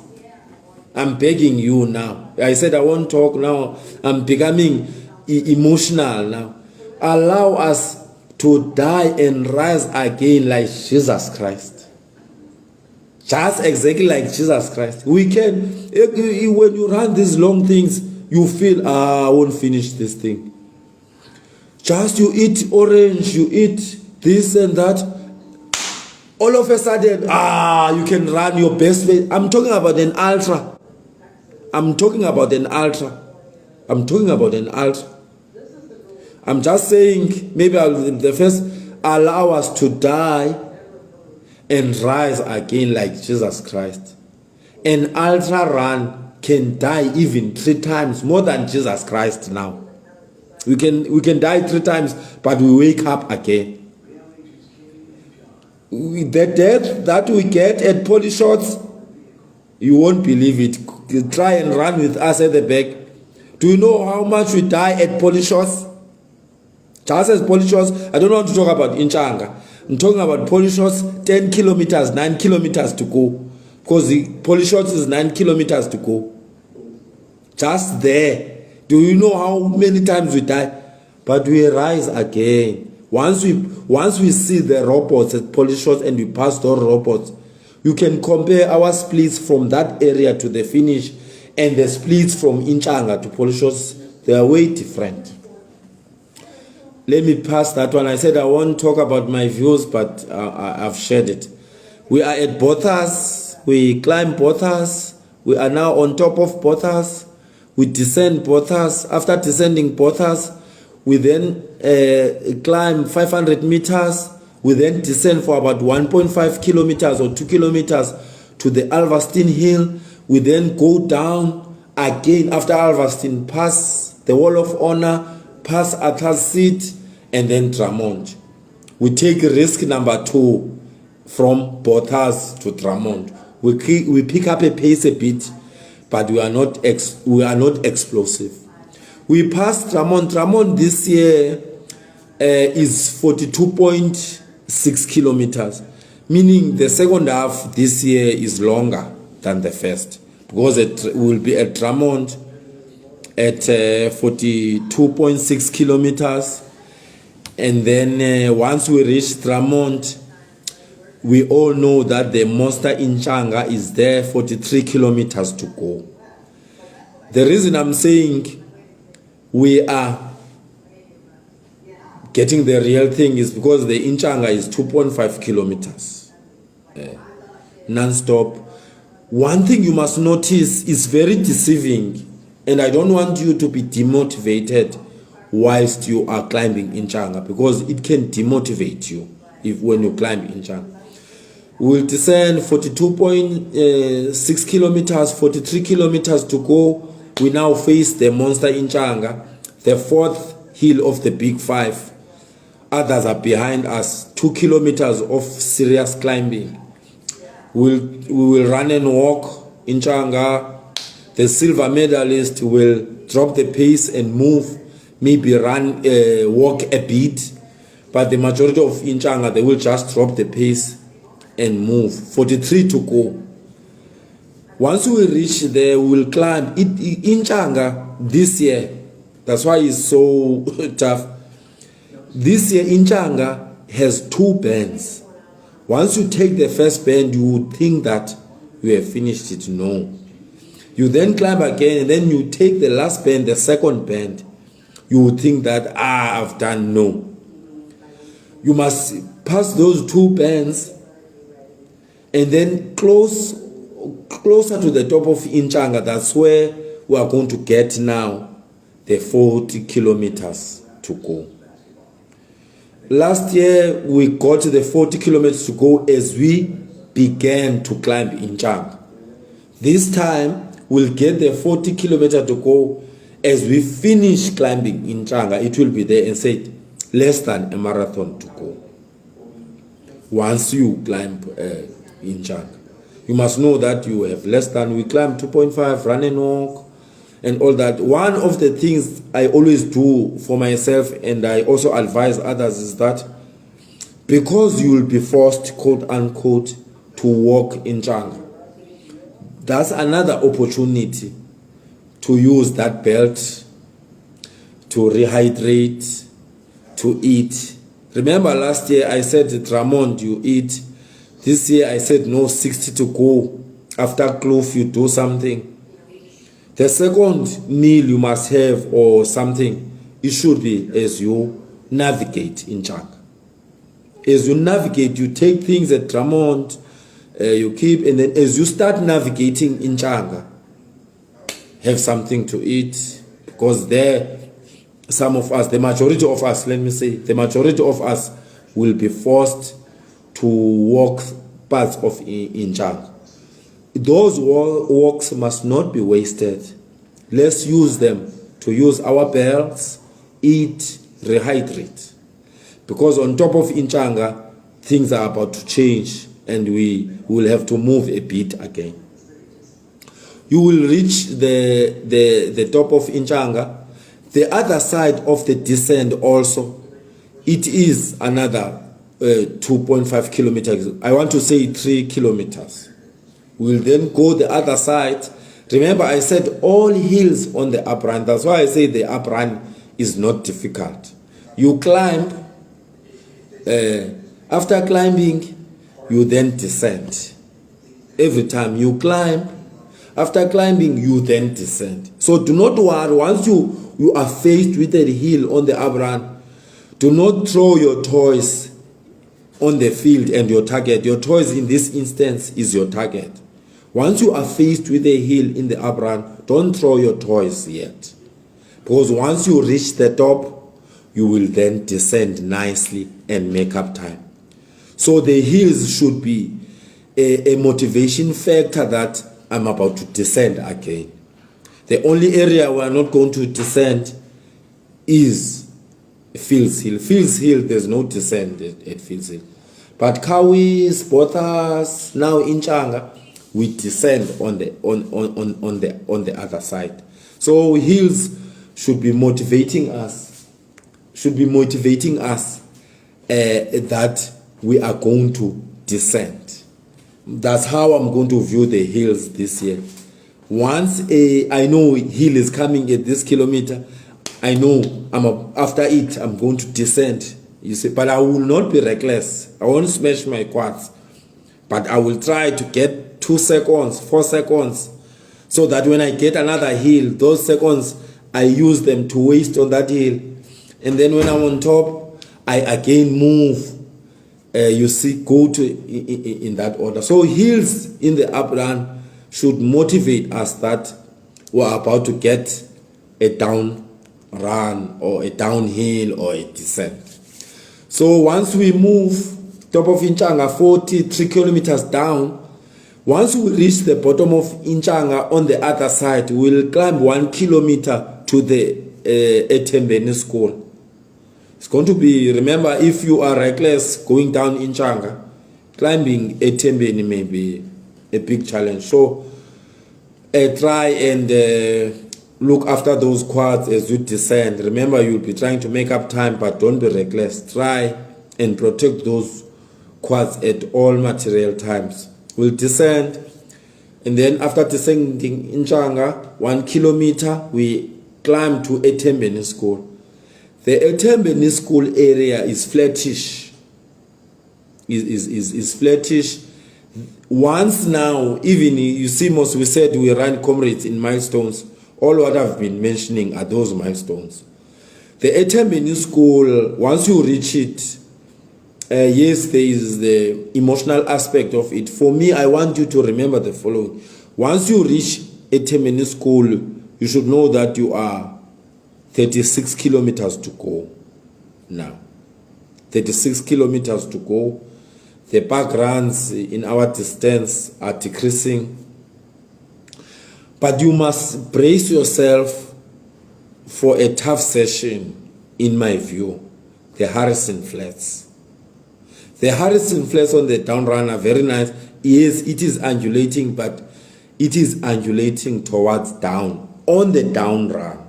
I'm begging you now. I said I won't talk now. I'm becoming emotional now. Allow us to die and rise again like Jesus Christ. Just exactly like Jesus Christ. We can, when you run these long things, you feel, I won't finish this thing. Just you eat orange, you eat this and that. All of a sudden, you can run your best way. I'm talking about an ultra. I'm just saying, maybe the first, allow us to die and rise again like Jesus Christ. An ultra run can die even 3 times more than Jesus Christ now. We can die 3 times, but we wake up again. The death that we get at Polyshots, You won't believe it. Try and run with us at the back. Do you know how much we die at Polishos? Just as Polishos, I don't want to talk about Inchanga. I'm talking about Polishos, 10 kilometers, 9 kilometers to go. Because the Polishos is 9 kilometers to go. Just there. Do you know how many times we die? But we rise again. Once we see the robots at Polishos and we pass those robots, you can compare our splits from that area to the finish and the splits from Inchanga to Polishos. They are way different. Let me pass that one. I said I won't talk about my views, but I've shared it. We are at Bothas. We climb Bothas. We are now on top of Bothas. We descend Bothas. After descending Bothas, we then climb 500 meters. We then descend for about 1.5 kilometers or 2 kilometers to the Alvastin Hill. We then go down again after Alvastin, pass the Wall of Honor, pass Athas Seat, and then Tramont. We take risk number 2 from Bothas to Tramont. We pick up a pace a bit, but we are not explosive. We passed Tramont. Tramont this year is 42.6 kilometers, meaning the second half this year is longer than the first, because it will be at Tramont at 42.6 kilometers. And then once we reach Tramont, we all know that the monster Inchanga is there, 43 kilometers to go. The reason I'm saying we are getting the real thing is because the Inchanga is 2.5 kilometers non-stop. One thing you must notice is very deceiving, and I don't want you to be demotivated whilst you are climbing Inchanga, because it can demotivate you when you climb Inchanga. We will descend 42.6 kilometers, 43 kilometers to go. We now face the monster Inchanga, the 4th hill of the big 5. Others are behind us, 2 kilometers of serious climbing. We will run and walk Inchanga. The silver medalist will drop the pace and move, maybe walk a bit, but the majority of Inchanga, they will just drop the pace and move. 43 to go. Once we reach there, we will climb. Inchanga this year, that's why it's so tough. This year, Inchanga has 2 bends. Once you take the first bend, you would think that you have finished it. No. You then climb again, and then you take the last bend, the second bend. You would think that, I've done. No. You must pass those 2 bends, and then closer to the top of Inchanga. That's where we are going to get now the 40 kilometers to go. Last year, we got the 40 kilometers to go as we began to climb Inchanga. This time, we'll get the 40 kilometers to go as we finish climbing Inchanga. It will be there and say less than a marathon to go. Once you climb Inchanga, you must know that you have less than. We climb 2.5, run and walk, and all that. One of the things I always do for myself, and I also advise others, is that because you will be forced, quote unquote, to walk Inchanga, that's another opportunity to use that belt to rehydrate, to eat. Remember last year I said Tramont you eat. This year I said no, 60 to go. After Kloof you do something. The second meal you must have or something, it should be as you navigate Inchanga. As you navigate, you take things at Tramont, you keep, and then as you start navigating Inchanga, have something to eat, because there, some of us, the majority of us, let me say, the majority of us will be forced to walk parts of Inchanga. Those walks must not be wasted. Let's use them to use our belts, eat, rehydrate. Because on top of Inchanga, things are about to change and we will have to move a bit again. you will reach the top of Inchanga. The other side of the descent also, it is another 2.5 kilometers. I want to say 3 kilometers. We'll then go the other side. Remember, I said all hills on the up run. That's why I say the up run is not difficult. You climb. After climbing, you then descend. Every time you climb, after climbing, you then descend. So do not worry. Once you are faced with a hill on the up run, do not throw your toys on the field and your target. Your toys in this instance is your target. Once you are faced with a hill in the up run, don't throw your toys yet. Because once you reach the top, you will then descend nicely and make up time. So the hills should be a motivation factor that I'm about to descend again. The only area we are not going to descend is Fields Hill. Fields Hill, there's no descent at Fields Hill. But Kawis, Bothas, now Inchanga, we descend on the other side. So hills should be motivating us. That we are going to descend. That's how I'm going to view the hills this year. Once I know a hill is coming at this kilometer, I know after it I'm going to descend. You see, but I will not be reckless. I won't smash my quads, but I will try to get 2 seconds, 4 seconds, so that when I get another hill, those seconds I use them to waste on that hill, and then when I'm on top, I again move. You see, go to in that order. So hills in the up run should motivate us that we're about to get a down run or a downhill or a descent. So once we move top of Inchanga 43 kilometers down, once we reach the bottom of Inchanga on the other side, we'll climb 1 kilometer to the Etembeni school. It's going to be, remember, if you are reckless going down Inchanga, climbing Etembeni may be a big challenge. So try and look after those quads as you descend. Remember, you'll be trying to make up time, but don't be reckless. Try and protect those quads at all material times. We'll descend, and then after descending Inchanga 1 kilometer, we climb to Etembeni school. The Etembeni school area is flattish. Is flattish. Once now, even you see, most we said we run comrades in milestones. All what I've been mentioning are those milestones. The Etembeni school, once you reach it, yes, there is the emotional aspect of it. For me, I want you to remember the following. Once you reach Etembeni school, you should know that you are 36 kilometers to go now. 36 kilometers to go. The park runs in our distance are decreasing. But you must brace yourself for a tough session, in my view. The Harrison Flats. The Harrison Flats on the down run are very nice. Yes, it is undulating, but it is undulating towards down, on the down run.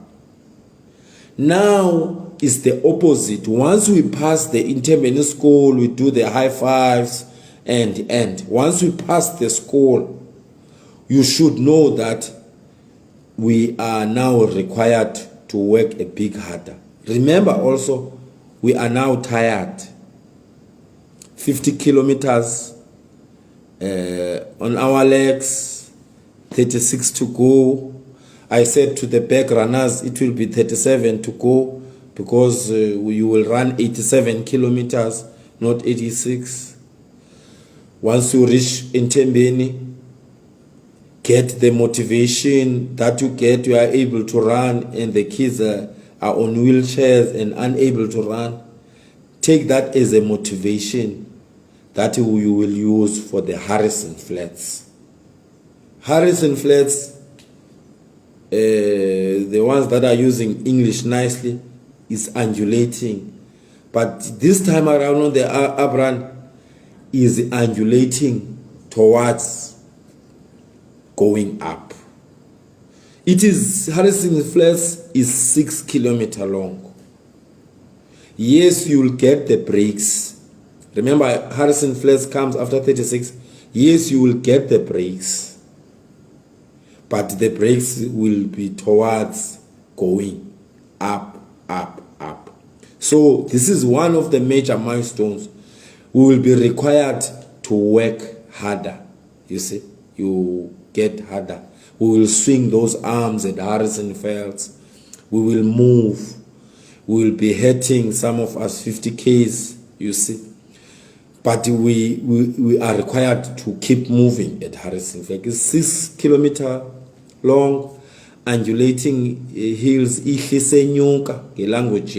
Now is the opposite. Once we pass the Etembeni school, we do the high fives and end. Once we pass the school, you should know that we are now required to work a bit harder. Remember also, we are now tired. 50 kilometers on our legs, 36 to go. I said to the back runners, it will be 37 to go, because you will run 87 kilometers, not 86. Once you reach Etembeni, get the motivation that you get, you are able to run, and the kids are on wheelchairs and unable to run. Take that as a motivation that you will use for the Harrison Flats. Harrison Flats, the ones that are using English nicely, is undulating. But this time around on the up run is undulating towards going up. Harrison Flats is 6 kilometers long. Yes, you will get the breaks. Remember, Harrison Flats comes after 36. Yes, you will get the breaks. But the breaks will be towards going up, up, up. So this is one of the major milestones. We will be required to work harder. You see, you get harder. We will swing those arms at Harrison Flats. We will move. We will be hitting some of us 50 Ks, you see. But we are required to keep moving at Harrison Flats. It's 6 kilometers long, undulating hills, language.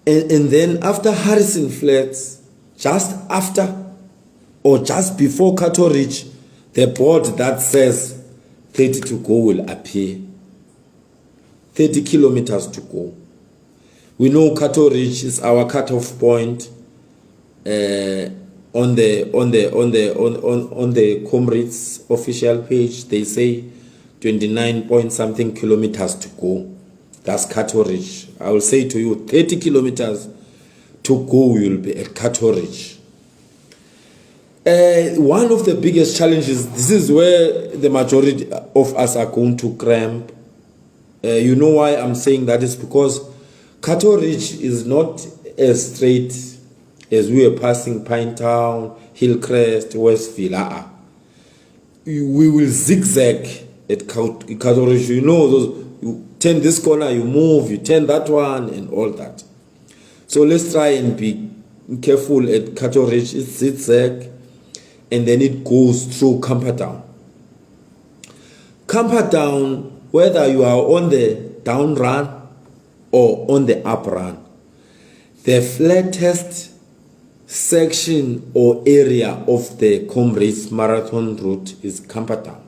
And then after Harrison Flats, just after or just before Cato Ridge, the board that says 30 to go will appear. 30 kilometers to go. We know Cato Ridge is our cutoff point on the Comrades official page. They say 29 point something kilometers to go. That's Cato Ridge. I will say to you, 30 kilometers to go, you will be at Cato Ridge. One of the biggest challenges, this is where the majority of us are going to cramp. You know why I'm saying that is because Cato Ridge is not as straight as we were passing Pinetown, Hillcrest, Westville. We will zigzag at Cato Ridge. You know, you turn this corner, you move, you turn that one, and all that. So let's try and be careful at Cato Ridge. It's zigzag, and then it goes through Camperdown. Camperdown, whether you are on the down run or on the up run, the flattest section or area of the Comrades Marathon route is Camperdown.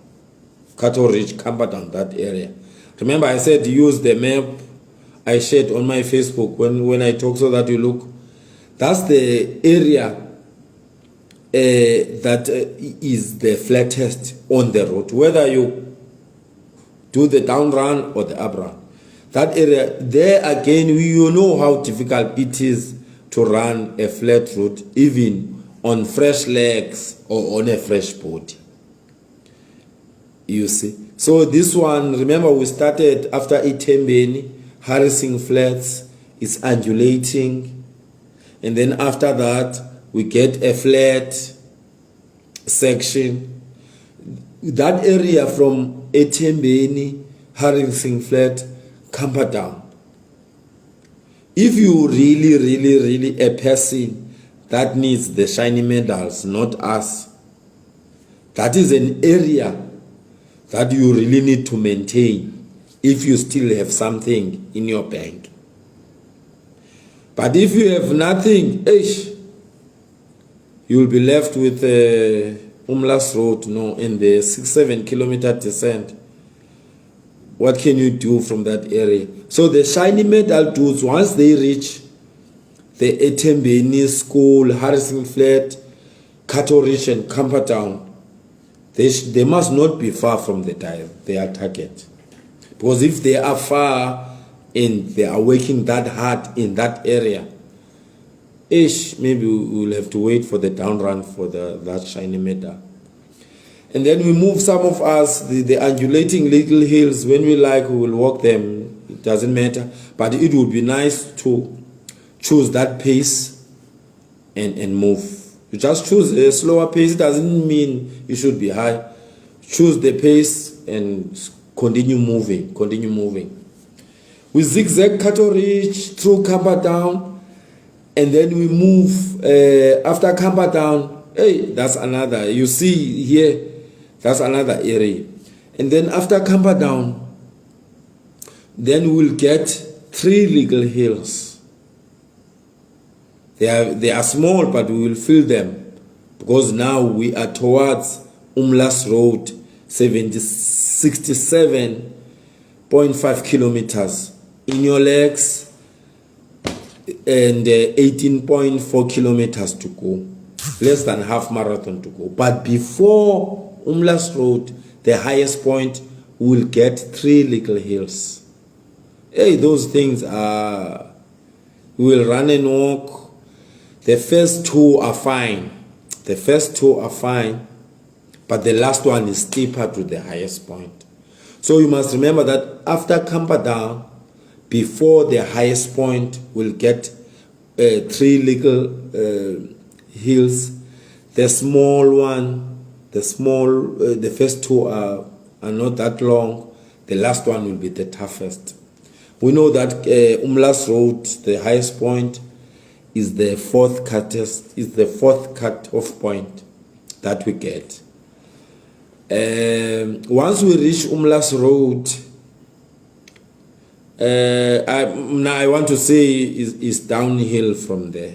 Cato Ridge, Camperdown, that area. Remember I said use the map I shared on my Facebook when I talk so that you look. That's the area that is the flattest on the road, whether you do the down run or the up run. That area, there again, you know how difficult it is to run a flat route, even on fresh legs or on a fresh body. You see. So this one, remember we started after Itembeni, Harrison Flats is undulating. And then after that, we get a flat section. That area from Itembeni, Harrison Flat, Camperdown. If you really a person that needs the shiny medals, not us, that is an area that you really need to maintain if you still have something in your bank. But if you have nothing, you will be left with Umlas Road, in the 6-7 kilometer descent. What can you do from that area? So the shiny medal dudes, once they reach the Itembeni School, Harrison Flat, Cato Ridge and Camperdown, they must not be far from their target. Because if they are far and they are working that hard in that area, maybe we will have to wait for the down run for that shiny medal. And then we move some of us, the undulating little hills, when we like, we will walk them. It doesn't matter. But it would be nice to choose that pace and move. You just choose a slower pace. It doesn't mean you should be high. Choose the pace and continue moving. We zigzag Cato Ridge through Camperdown, and then we move after Camperdown. That's another. You see here, that's another area. And then after Camperdown, then we'll get 3 legal hills. They are small, but we will fill them because now we are towards Umlas Road, 67.5 kilometers in your legs and 18.4 kilometers to go. Less than half marathon to go. But before Umlas Road, the highest point will get 3 little hills. Hey, those things are, we will run and walk. The first 2 are fine. The first 2 are fine, but the last one is steeper to the highest point. So you must remember that after Camperdown, before the highest point, will get 3 little hills. The small one, the first 2 are not that long. The last one will be the toughest. We know that Umlas Road, the highest point, is the 4th cut-off point that we get. Once we reach Umlas Road, I want to say is downhill from there.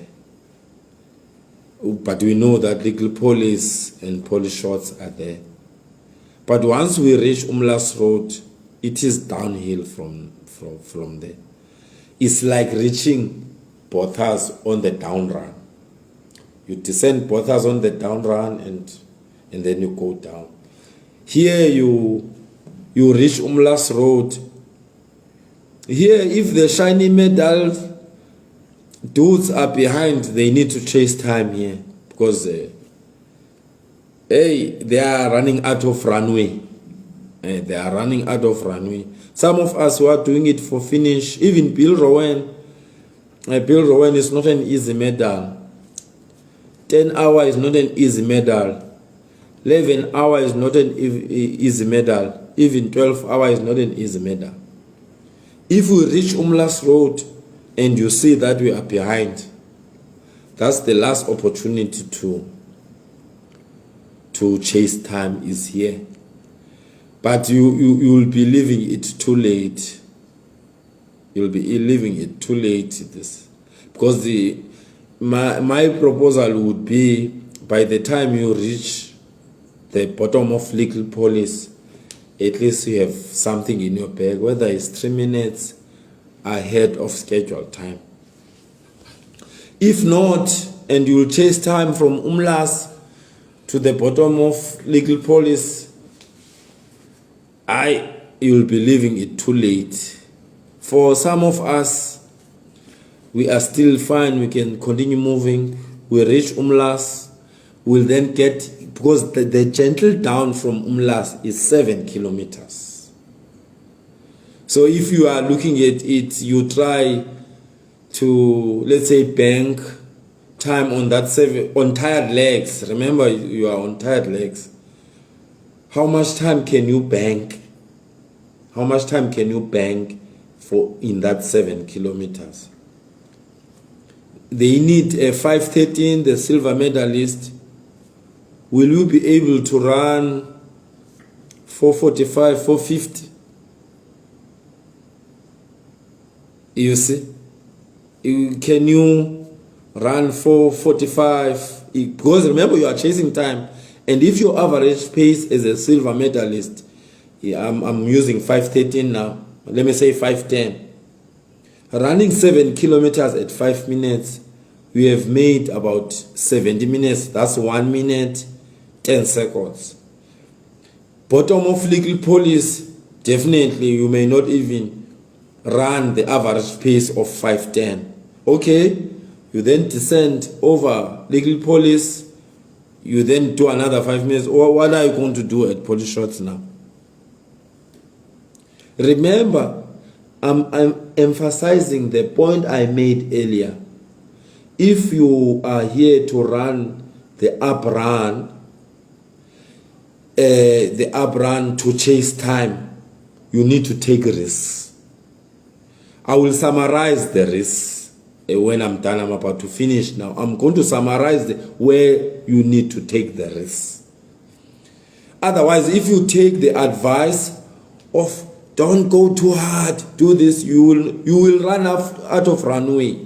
But we know that Little Police and Police Shots are there. But once we reach Umlas Road, it is downhill from there. It's like reaching Bothas on the down run. You descend Bothas on the down run and then you go down. Here you reach Umlas Road. Here, if the shiny medal dudes are behind, they need to chase time here because they are running out of runway. They are running out of runway. Some of us who are doing it for finish, even Bill Rowan is not an easy medal. 10 hours is not an easy medal. 11 hours is not an easy medal. Even 12 hours is not an easy medal. If we reach Umlas Road and you see that we are behind, that's the last opportunity to chase time is here. But you will be leaving it too late. You'll be leaving it too late. Because my proposal would be, by the time you reach the bottom of Little Police, at least you have something in your bag, whether it's 3 minutes ahead of scheduled time. If not, and you will chase time from Umlas to the bottom of Little Police, you will be leaving it too late. For some of us, we are still fine. We can continue moving. We reach Umlas. We'll then get, because the gentle down from Umlas is 7 kilometers. So if you are looking at it, you try to, let's say, bank time on that 7, on tired legs. Remember, you are on tired legs. How much time can you bank? How much time can you bank for in that 7 kilometers? They need a 5:13, the silver medalist. Will you be able to run 4:45, 4:50? You see? Can you run 4:45? Because remember, you are chasing time. And if your average pace is a silver medalist, I'm using 5:13 now. Let me say 5:10. Running 7 kilometers at 5 minutes, we have made about 70 minutes. That's 1 minute, 10 seconds. Bottom of Little Police, definitely you may not even run the average pace of 5:10. Okay, you then descend over Little Police. You then do another 5 minutes. Or what are you going to do at Police Shots now? Remember, I'm emphasizing the point I made earlier. If you are here to run the up run to chase time, you need to take risks. I will summarize the risks when I'm done. I'm about to finish now. I'm going to summarize where you need to take the risks. Otherwise, if you take the advice of don't go too hard, do this, you will run out of runway.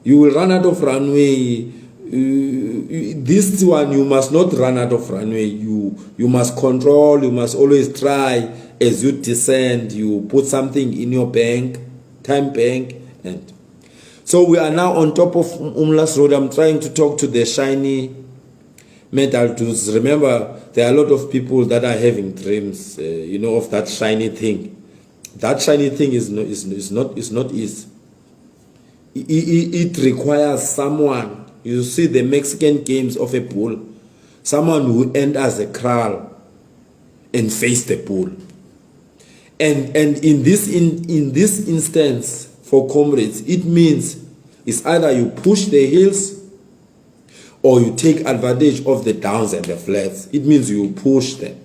You will run out of runway. This one, you must not run out of runway. You must control, you must always try. As you descend, you put something in your bank, time bank. And so we are now on top of Umlas Road. I'm trying to talk to the shiny metal tools. Remember, there are a lot of people that are having dreams, of that shiny thing. That shiny thing is not easy. It requires someone. You see the Mexican games of a bull, someone who enters a kraal and face the bull. And in this instance for comrades, it means it's either you push the hills or you take advantage of the downs and the flats. It means you push them.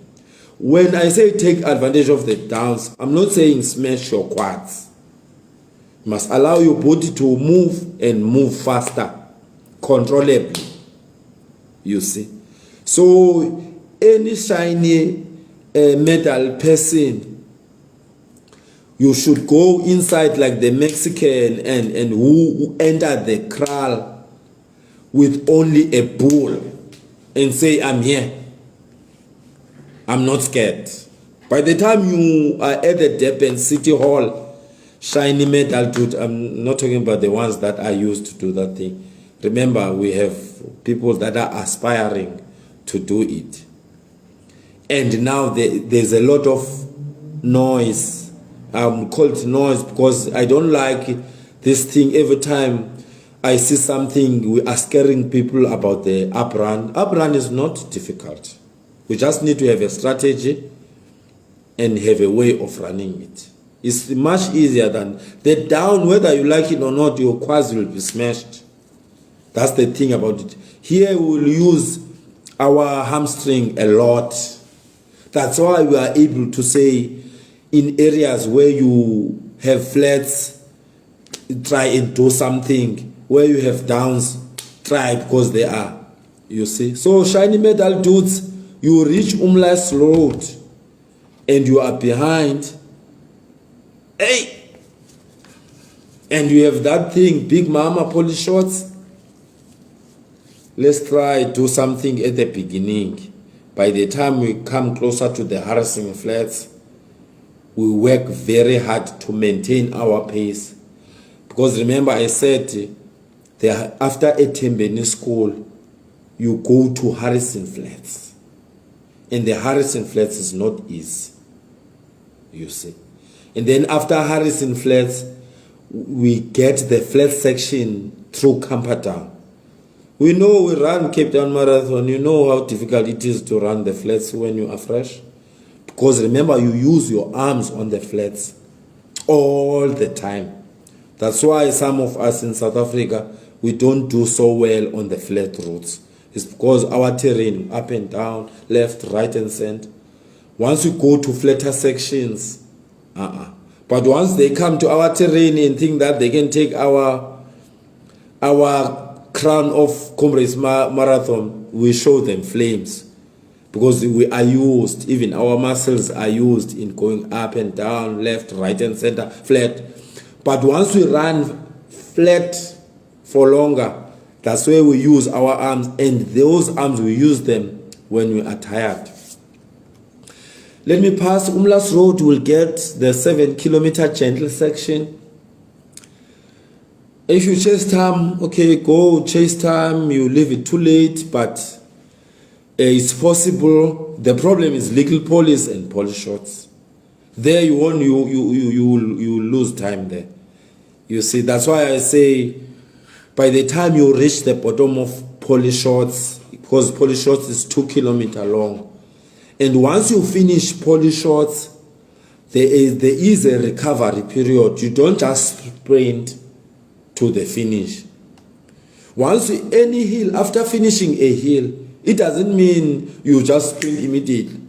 When I say take advantage of the downs, I'm not saying smash your quads. You must allow your body to move and move faster, controllably. You see. So any shiny metal person, you should go inside like the Mexican and who entered the kraal with only a bull and say, I'm here. I'm not scared. By the time you are at the Durban City Hall, shiny metal tooth, I'm not talking about the ones that are used to do that thing. Remember, we have people that are aspiring to do it. And now there's a lot of noise. I'm called noise because I don't like this thing. Every time I see something, we are scaring people about the up run. Up run is not difficult. We just need to have a strategy and have a way of running it. It's much easier than the down. Whether you like it or not, your quads will be smashed. That's the thing about it. Here we will use our hamstring a lot. That's why we are able to say in areas where you have flats, try and do something. Where you have downs, try because they are. You see. So shiny metal dudes, you reach Umlas Road and you are behind. Hey! And you have that thing, Big Mama police shots. Let's try do something at the beginning. By the time we come closer to the harassing flats, we work very hard to maintain our pace. Because remember I said, after a Tembeni school, you go to Harrison Flats. And the Harrison Flats is not easy, you see. And then after Harrison Flats, we get the flat section through Campertown. We know we run Cape Town Marathon. You know how difficult it is to run the flats when you are fresh. Because remember, you use your arms on the flats all the time. That's why some of us in South Africa, we don't do so well on the flat routes. It's because our terrain, up and down, left, right and center. Once you go to flatter sections, But once they come to our terrain and think that they can take our crown of Comrades Marathon, we show them flames. Because we are used, even our muscles are used in going up and down, left, right and center, flat. But once we run flat for longer, that's where we use our arms, and those arms we use them when we are tired. Let me pass Umlas Road. We'll get the 7-kilometer gentle section. If you chase time, okay, go chase time. You leave it too late, but it's possible. The problem is legal police and police shots. There you won't, you lose time there. You see, that's why I say, by the time you reach the bottom of police shots, because police shots is 2 kilometers long, and once you finish police shots, there is a recovery period. You don't just sprint to the finish. Once any hill, after finishing a hill, it doesn't mean you just sprint immediately.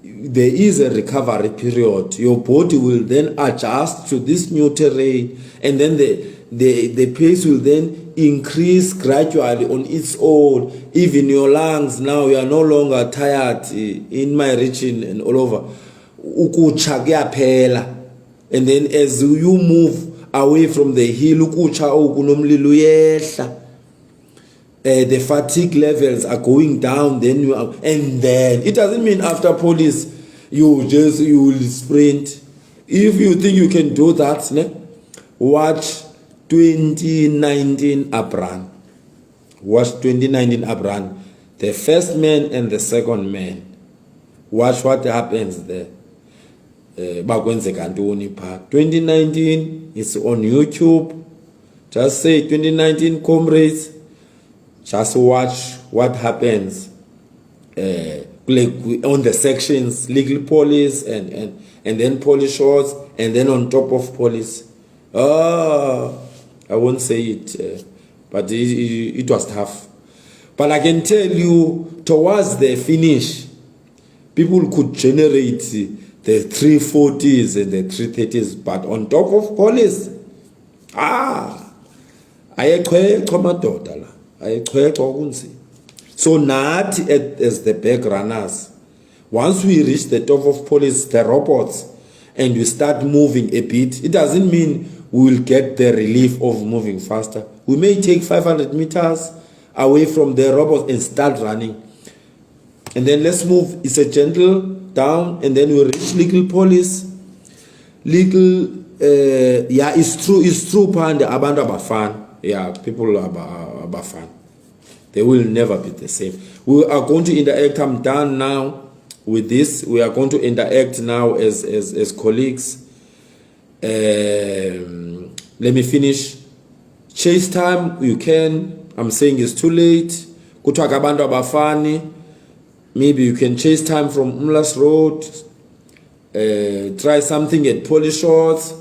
There is a recovery period. Your body will then adjust to this new terrain, and then the pace will then increase gradually on its own. Even your lungs, now you are no longer tired. In my region and all over, and then as you move away from the hill, the fatigue levels are going down. Then you are, and then it doesn't mean after police you will sprint. If you think you can do that, watch 2019 Abran. Watch 2019 Abran. The first man and the second man. Watch what happens there. Bakwenzeka ntoni pha. 2019, it's on YouTube. Just say 2019 Comrades. Just watch what happens like on the sections, legal police and then police shorts, and then on top of police. I won't say it, but it was tough. But I can tell you, towards the finish, people could generate the 340s and the 330s, but on top of police, so not as the back runners. Once we reach the top of police, the robots, and we start moving a bit, it doesn't mean we will get the relief of moving faster. We may take 500 meters away from the robots and start running. And then let's move. It's a gentle down, and then we reach legal police. Legal, it's true, Panda, abantu abafana. Yeah, people are abafana. They will never be the same. We are going to interact. I'm done now with this. We are going to interact now as colleagues. Let me finish. Chase time, you can. I'm saying it's too late. Kutaka abantu abafani. Maybe you can chase time from Umlas Road. Try something at Polish Shorts.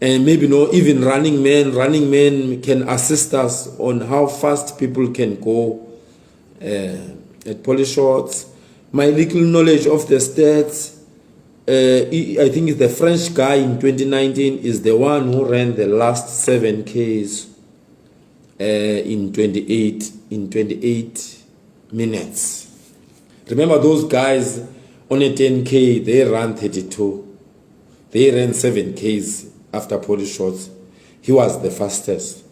And maybe no, even running men can assist us on how fast people can go at Polish Shorts. My little knowledge of the stats, I think the French guy in 2019 is the one who ran the last 7 Ks in 28 minutes. Remember those guys on a 10K, they ran 32. They ran 7 Ks after Polish Shorts. He was the fastest.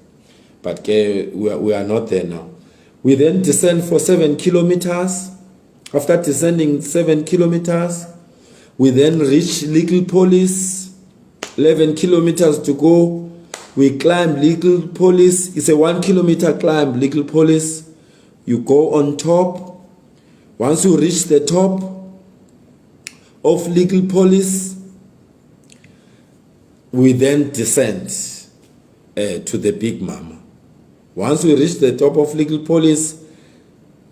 But we are not there now. We then descend for 7 kilometers. After descending 7 kilometers, we then reach legal police. 11 kilometers to go. We climb legal police. It's a 1 kilometer climb, legal police. You go on top. Once you reach the top of legal police, we then descend to the Big Mama. Once we reach the top of legal police,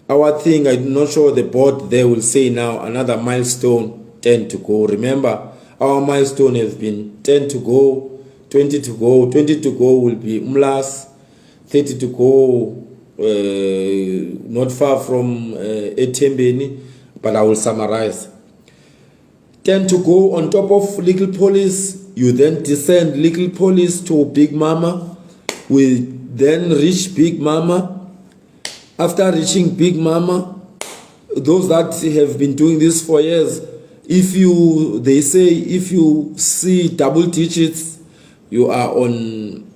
our thing, I'm not sure the board there will say now another milestone, 10 to go. Remember, our milestone has been 10 to go, 20 to go. 20 to go will be Umlas, 30 to go, not far from Etembeni, but I will summarize. 10 to go on top of legal police. You then descend legal police to Big Mama. We then reach Big Mama. After reaching Big Mama, those that have been doing this for years, they say if you see double digits, you are on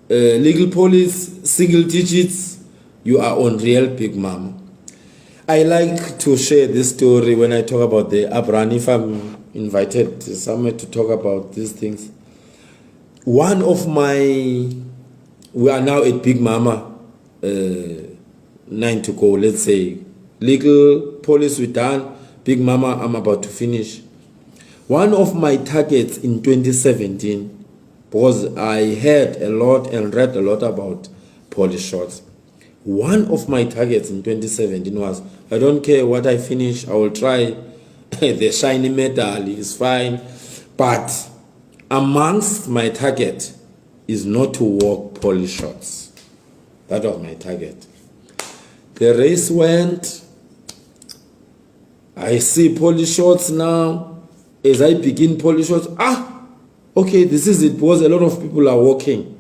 legal police, single digits, you are on real Big Mama. I like to share this story when I talk about the Abran, if I'm invited somewhere to talk about these things. We are now at Big Mama, 9 to go, let's say. Legal police, we done. Big Mama, I'm about to finish. One of my targets in 2017, because I heard a lot and read a lot about Polish Shorts. One of my targets in 2017 was, I don't care what I finish, I will try the shiny medal is fine. But amongst my target is not to walk Polish Shorts. That was my target. The race went. I see Polish Shorts now. As I begin Polish Shorts, okay, this is it, because a lot of people are walking.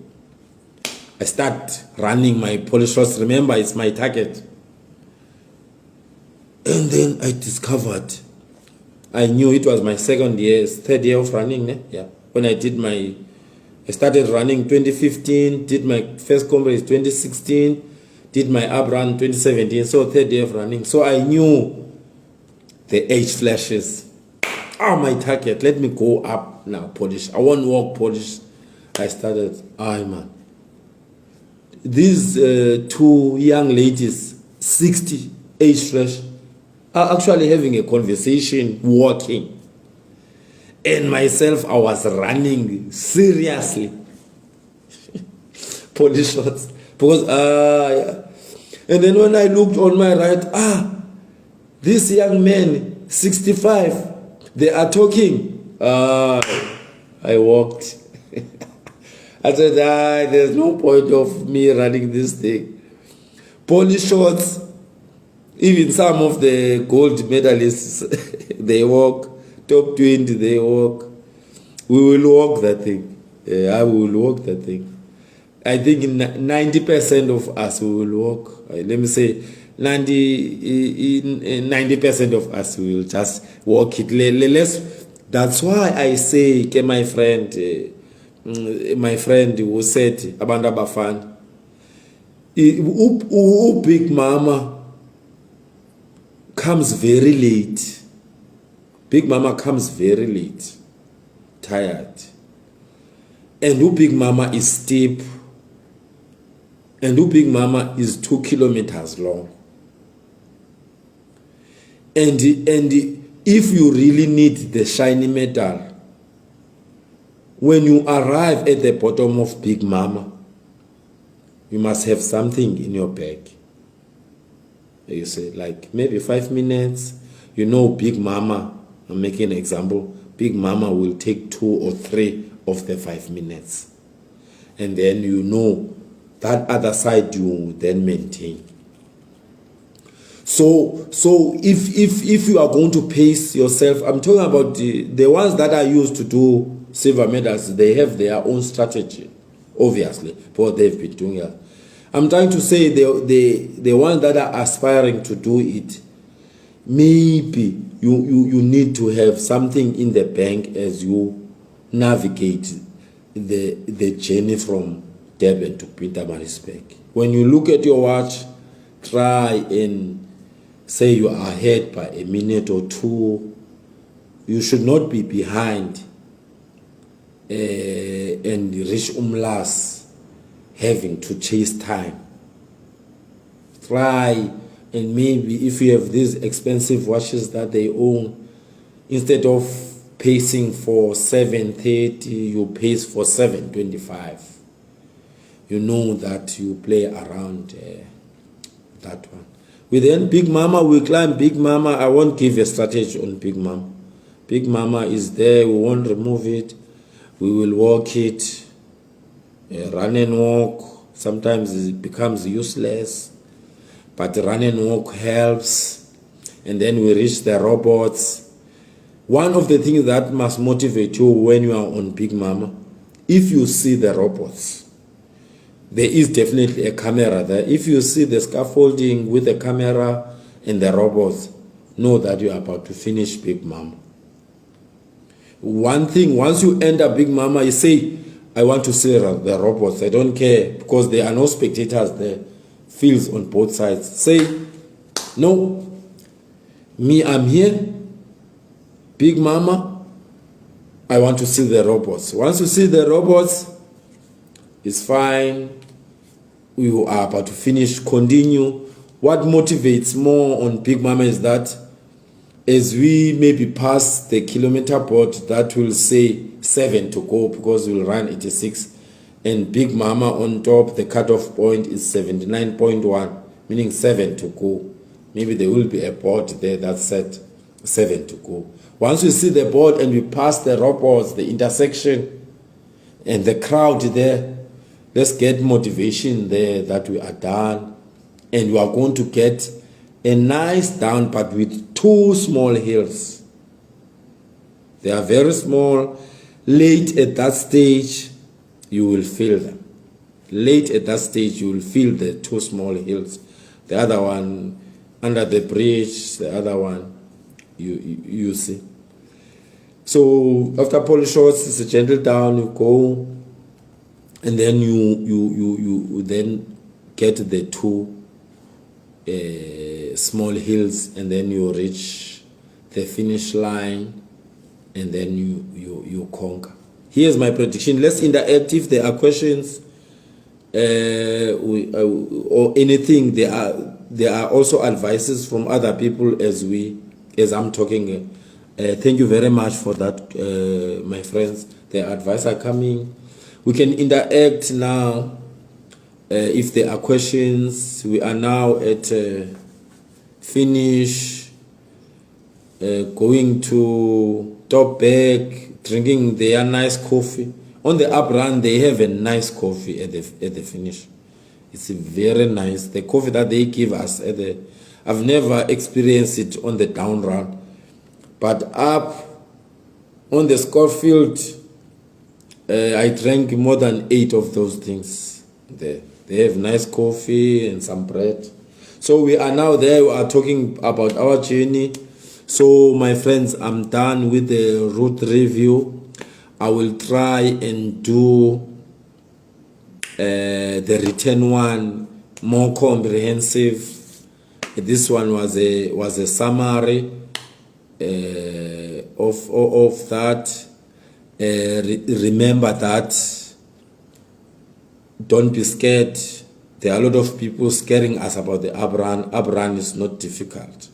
I start running my Polish Shorts. Remember, it's my target. And then I discovered, I knew it was my third year of running. Yeah. When I started running 2015, did my first Comrades 2016, did my up run 2017, so third year of running. So I knew the age flashes. My target, let me go up now, Polish. I won't walk Polish. I started, man. these two young ladies, 60 age fresh, are actually having a conversation, walking. And myself, I was running seriously. Police shots. Because, yeah. And then when I looked on my right, this young man, 65, they are talking. I walked. I said, there's no point of me running this thing. Police shots, even some of the gold medalists, they walk. Top 20, they walk. We will walk that thing. I will walk that thing. I think 90% of us we will walk. Let me say 90% of us will just walk it. That's why I say, my friend who said, Abanda Bafan, Big Mama comes very late. Big Mama comes very late, tired. And Big Mama is steep. And Big Mama is 2 kilometers long. And if you really need the shiny medal, when you arrive at the bottom of Big Mama, you must have something in your bag. You say, like maybe 5 minutes. You know, Big Mama, I'm making an example, Big Mama will take 2 or 3 of the 5 minutes. And then you know that other side you then maintain. So if you are going to pace yourself, I'm talking about the ones that are used to do silver medals, they have their own strategy, obviously, but they've been doing it. I'm trying to say the ones that are aspiring to do it, maybe you need to have something in the bank as you navigate the journey from Durban to Pietermaritzburg. When you look at your watch, try and say you are ahead by a minute or 2. You should not be behind and reach Umlas having to chase time. Try and maybe if you have these expensive watches that they own, instead of pacing for 7:30, you pace for 7:25. You know that you play around that one. Then Big Mama, we climb Big Mama. I won't give a strategy on Big Mama. Big Mama is there. We won't remove it. We will walk it. Run and walk. Sometimes it becomes useless. But run and walk helps. And then we reach the robots. One of the things that must motivate you when you are on Big Mama, if you see the robots, there is definitely a camera there. If you see the scaffolding with the camera and the robots, know that you are about to finish Big Mama. One thing, once you enter Big Mama, you say, I want to see the robots. I don't care because there are no spectators there. Fields on both sides. Say, no, me, I'm here. Big Mama, I want to see the robots. Once you see the robots, it's fine. We are about to finish. Continue. What motivates more on Big Mama is that as we maybe pass the kilometer board, that will say 7 to go because we'll run 86. And Big Mama on top, the cutoff point is 79.1, meaning 7 to go. Maybe there will be a board there that said 7 to go. Once we see the board and we pass the robots, the intersection, and the crowd there, let's get motivation there that we are done. And we are going to get a nice down part with 2 small hills. They are very small. Late at that stage, you will feel them. Late at that stage, you will feel the 2 small hills. The other one under the bridge, the other one you see. So after polish shots, it's a gentle down, you go, and then you then get the 2 small hills, and then you reach the finish line, and then you conquer. Here's my prediction. Let's interact. If there are questions, or anything. There are also advices from other people as I'm talking. Thank you very much for that, my friends. The advice are coming. We can interact now. If there are questions, we are now at finish, going to top back, drinking their nice coffee. On the up run, they have a nice coffee at the finish. It's very nice. The coffee that they give us I've never experienced it on the down run, but up on the Schofield, I drank more than 8 of those things there. They have nice coffee and some bread. So we are now there. We are talking about our journey. So my friends, I'm done with the route review. I will try and do the written one more comprehensive. This one was a summary of that. Remember that. Don't be scared. There are a lot of people scaring us about the up run. Up run is not difficult.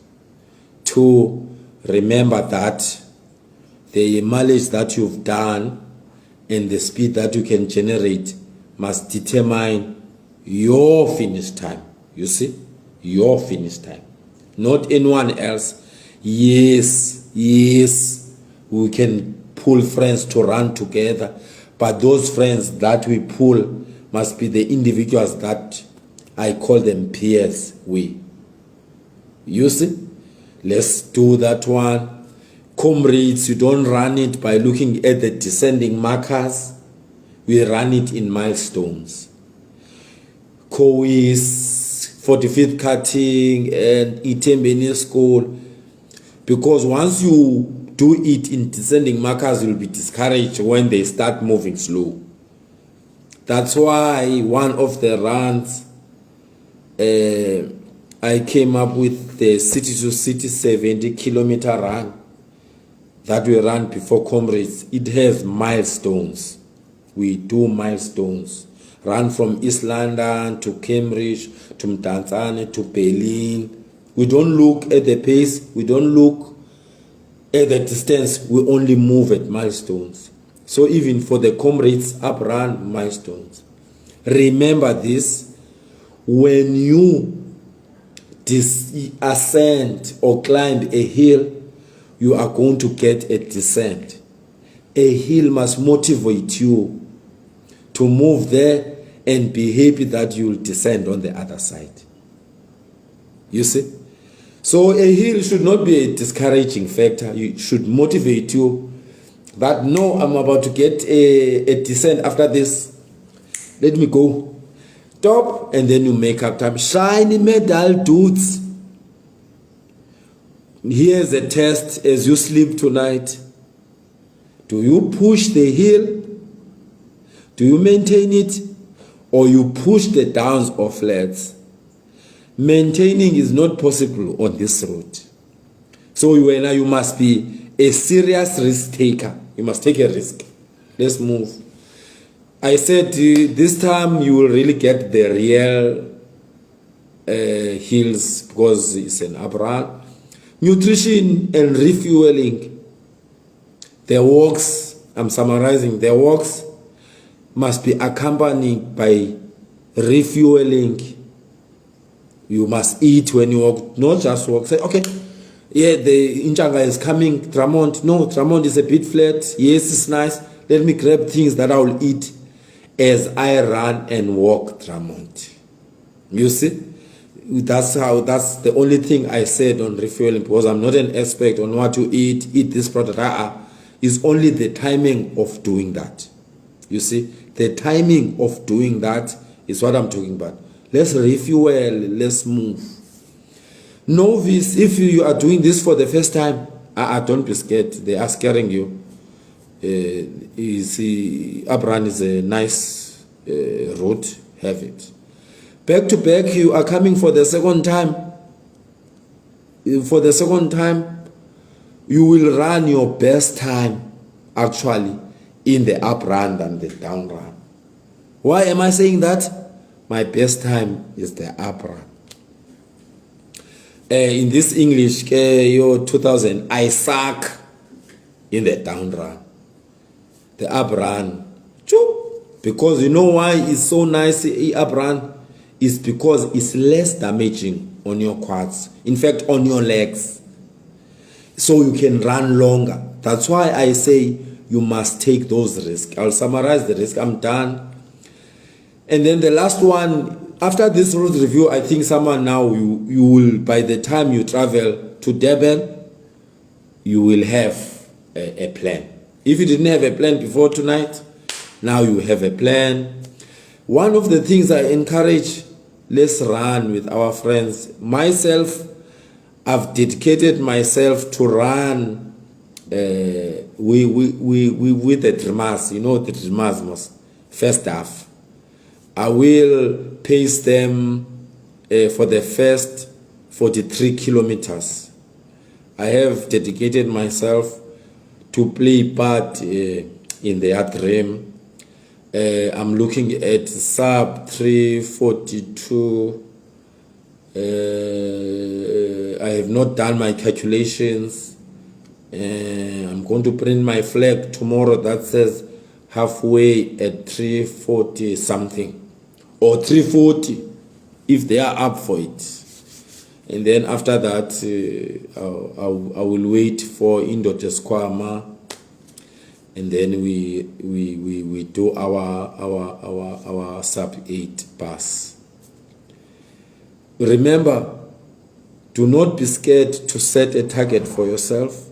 2, remember that the mileage that you've done and the speed that you can generate must determine your finish time. You see? Your finish time. Not anyone else. Yes, we can pull friends to run together, but those friends that we pull must be the individuals that I call them peers. You see? Let's do that one. Comrades, you don't run it by looking at the descending markers. We run it in milestones. Coes, 45th cutting, and Itembeni school. Because once you do it in descending markers, you'll be discouraged when they start moving slow. That's why one of the runs, I came up with the city to city 70-kilometer run that we ran before Comrades. It has milestones. We do milestones. Run from East London to Cambridge to Mdantsane to Berlin. We don't look at the pace. We don't look at the distance. We only move at milestones. So even for the Comrades up run, milestones. Remember this: when you ascend or climb a hill, you are going to get a descent. A hill must motivate you to move there and be happy that you will descend on the other side. You see? So a hill should not be a discouraging factor. It should motivate you that, no, I'm about to get a descent after this. Let me go. Stop, and then you make up time. Shiny medal dudes. Here's a test as you sleep tonight. Do you push the hill? Do you maintain it? Or you push the downs or flats? Maintaining is not possible on this route. So you must be a serious risk taker. You must take a risk. Let's move. I said this time you will really get the real hills because it's an up run. Nutrition and refueling. The walks, I'm summarizing, the walks must be accompanied by refueling. You must eat when you walk, not just walk. Say, okay, yeah, the Inchanga is coming, Tramont. No, Tramont is a bit flat. Yes, it's nice. Let me grab things that I will eat as I run and walk Tramont. You see? That's the only thing I said on refueling, because I'm not an expert on what to eat this product. It's only the timing of doing that. You see? The timing of doing that is what I'm talking about. Let's refuel, let's move. Novice, if you are doing this for the first time, don't be scared. They are scaring you. Up-run is a nice route. Have it. Back to back, you are coming for the second time. For the second time, you will run your best time, actually, in the up run than the down run. Why am I saying that? my best time is the up run. In this English, your 2000, I suck in the down run. The up run, because you know why it's so nice, the up run? Is because it's less damaging on your quads. In fact, on your legs. So you can run longer. That's why I say you must take those risks. I'll summarize the risk. I'm done. And then the last one, after this road review, I think someone now, you will, by the time you travel to Durban, you will have a plan. If you didn't have a plan before tonight, now you have a plan. One of the things I encourage, let's run with our friends. Myself, I've dedicated myself to run with the dreamers, you know, the dreamers first half. I will pace them for the first 43 kilometers. I have dedicated myself to play part in their dream. I'm looking at sub 342. I have not done my calculations. I'm going to print my flag tomorrow that says halfway at 340 something, or 340 if they are up for it. And then after that, I will wait for Indoor Squama, and then we do our sub 8 pass. Remember, do not be scared to set a target for yourself.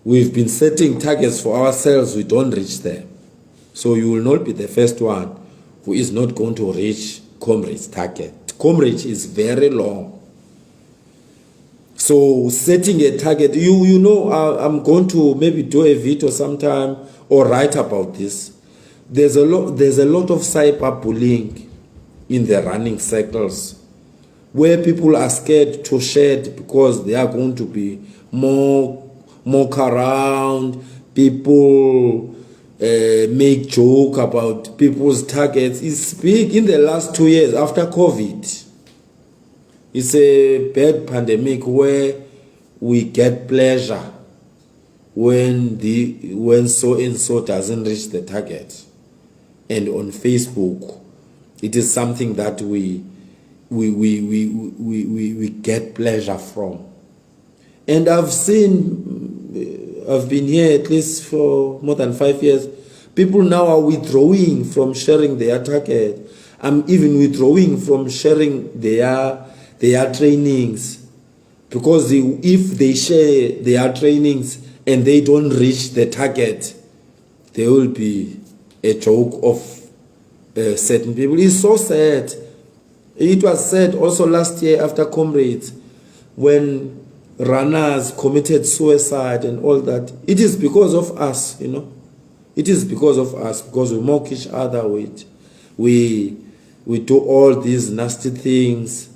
We've been setting targets for ourselves, we don't reach them. So you will not be the first one who is not going to reach Comrades' target. Comrades is very long. So setting a target, you know, I'm going to maybe do a video sometime or write about this. There's a lot of cyberbullying in the running circles, where people are scared to shed because they are going to be mock around. People make joke about people's targets. It's big in the last 2 years after COVID. It's a bad pandemic where we get pleasure when so and so doesn't reach the target. And on Facebook, it is something that we get pleasure from. And I've been here at least for more than 5 years. People now are withdrawing from sharing their target. I'm even withdrawing from sharing their trainings, because if they share their trainings and they don't reach the target, there will be a joke of certain people. It's so sad. It was said also last year after Comrades, when runners committed suicide and all that. It is because of us, you know. It is because of us, because we mock each other with. We do all these nasty things.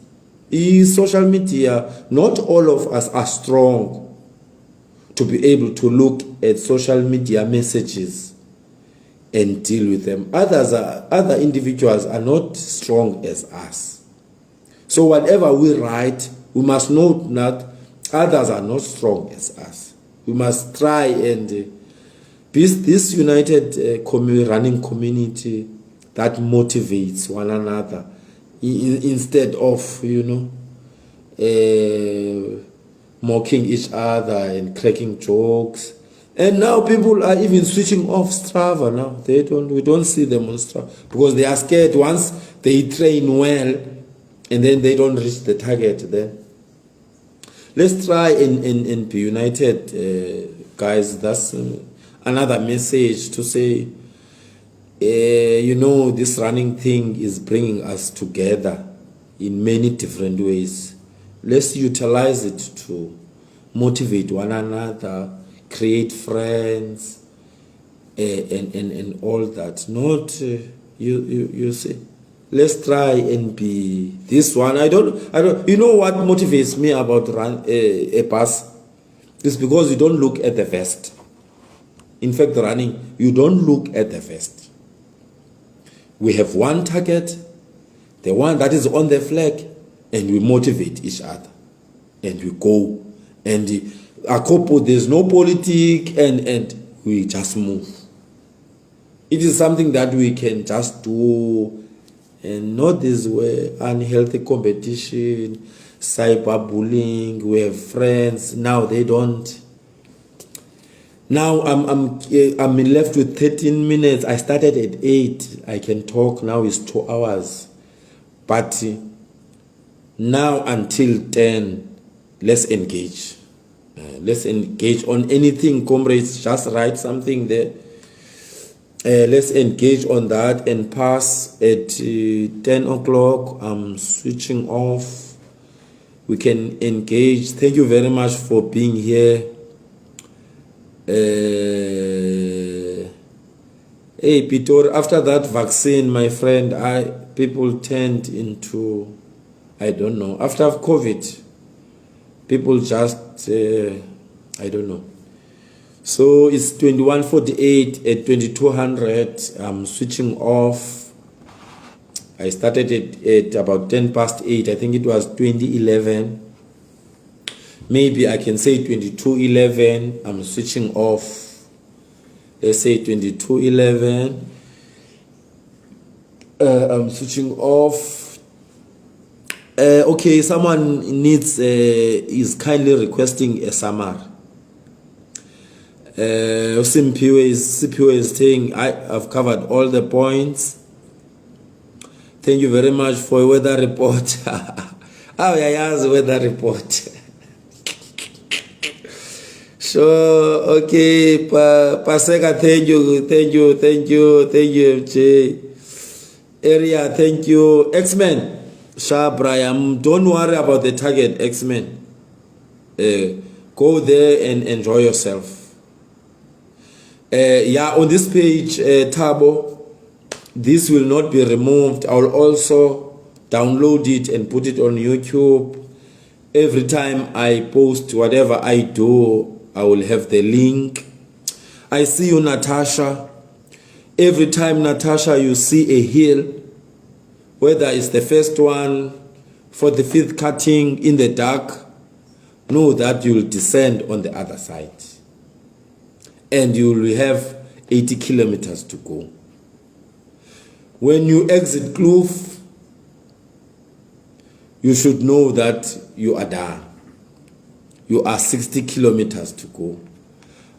In social media, not all of us are strong to be able to look at social media messages and deal with them. Other individuals are not strong as us. So whatever we write, we must know that others are not strong as us. We must try and be this united running community that motivates one another, instead of, you know, mocking each other and cracking jokes. And now people are even switching off Strava now. We don't see them on Strava because they are scared once they train well and then they don't reach the target. Then let's try and be united, guys. That's another message to say. You know, this running thing is bringing us together in many different ways. Let's utilize it to motivate one another, create friends, and all that. Not you see. Let's try and be this one. I don't. You know what motivates me about a pass? It's because you don't look at the vest. In fact, running, you don't look at the vest. We have one target, the one that is on the flag, and we motivate each other, and we go, and there's no politic, and we just move. It is something that we can just do, and not this way, unhealthy competition, cyberbullying. We have friends, now they don't. Now I'm left with 13 minutes. I started at 8. I can talk now. It's 2 hours. But now until 10, let's engage. Let's engage on anything, comrades. Just write something there. Let's engage on that and pass at 10 o'clock. I'm switching off. We can engage. Thank you very much for being here. Hey, Pitor, after that vaccine, my friend, people turned into, I don't know, after COVID, people just, I don't know. So it's 21:48 at 2200. I'm switching off. I started at about 10 past 8. I think it was 2011. Maybe I can say 22:11. I'm switching off. Let's say 22:11. I'm switching off. Okay, someone is kindly requesting a summary. CPO is saying I've covered all the points. Thank you very much for a weather report. Yes, weather report. Sure, okay, Paseka, thank you, MJ. Area, thank you. X-Men, Brian, don't worry about the target, X-Men. Go there and enjoy yourself. On this page, Tabo, this will not be removed. I will also download it and put it on YouTube. Every time I post whatever I do, I will have the link. I see you, Natasha. Every time, Natasha, you see a hill, whether it's the first one, for the 5th cutting in the dark, know that you will descend on the other side. And you will have 80 kilometers to go. When you exit Kloof, you should know that you are done. You are 60 kilometers to go.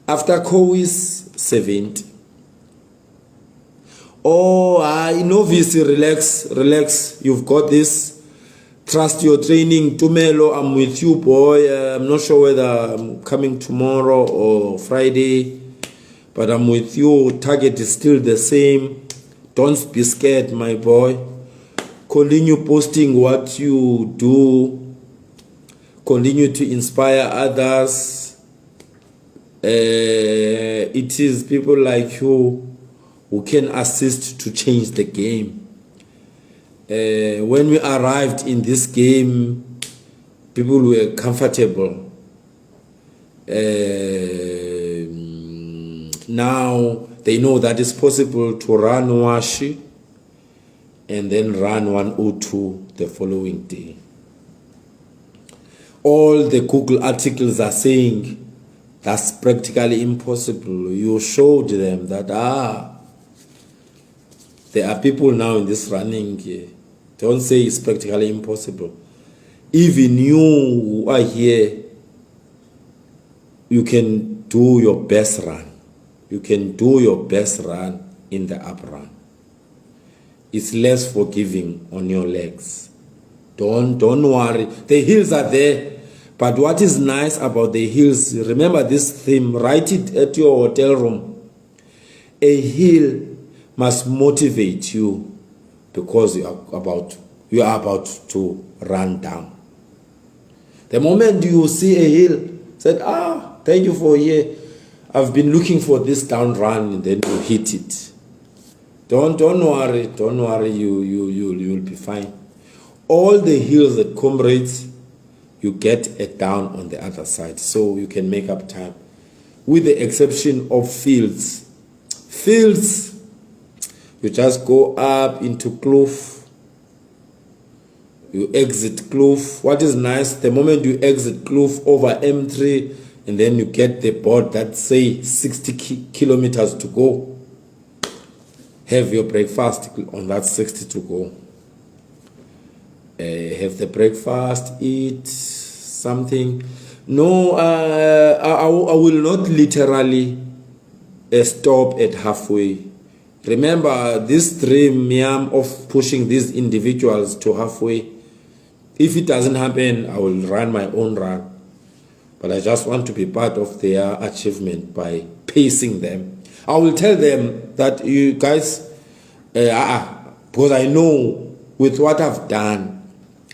After Kowis, 70. Novice, relax. You've got this. Trust your training. Tumelo, I'm with you, boy. I'm not sure whether I'm coming tomorrow or Friday, but I'm with you. Target is still the same. Don't be scared, my boy. Continue posting what you do. Continue to inspire others. It is people like you who can assist to change the game. When we arrived in this game, people were comfortable. Now they know that it's possible to run Washi and then run 102 the following day. All the Google articles are saying that's practically impossible. You showed them that there are people now in this running. Don't say it's practically impossible. Even you who are here, you can do your best run. You can do your best run in the up run. It's less forgiving on your legs. Don't worry. The hills are there. But what is nice about the hills, remember this theme, write it at your hotel room. A hill must motivate you because you are about to run down. The moment you see a hill, said, thank you for here. I've been looking for this down run, and then you hit it. Don't worry, you'll be fine. All the hills at Comrades, you get it down on the other side, so you can make up time. With the exception of fields. Fields, you just go up into Kloof, You exit Kloof. What is nice, the moment you exit Kloof over M3, and then you get the board that say 60 kilometers to go, have your breakfast on that 60 to go. Have the breakfast, eat something. No, I will not literally stop at halfway. Remember this dream of pushing these individuals to halfway. If it doesn't happen, I will run my own run. But I just want to be part of their achievement by pacing them. I will tell them that you guys, because I know with what I've done,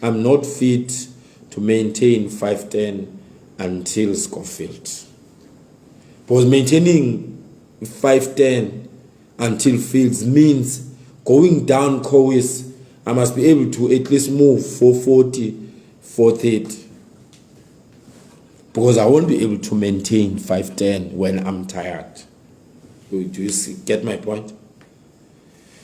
I'm not fit to maintain 5:10 until Schofield. Because maintaining 5:10 until Fields means going down Coes, I must be able to at least move 440, 430. Because I won't be able to maintain 5:10 when I'm tired. Do you get my point?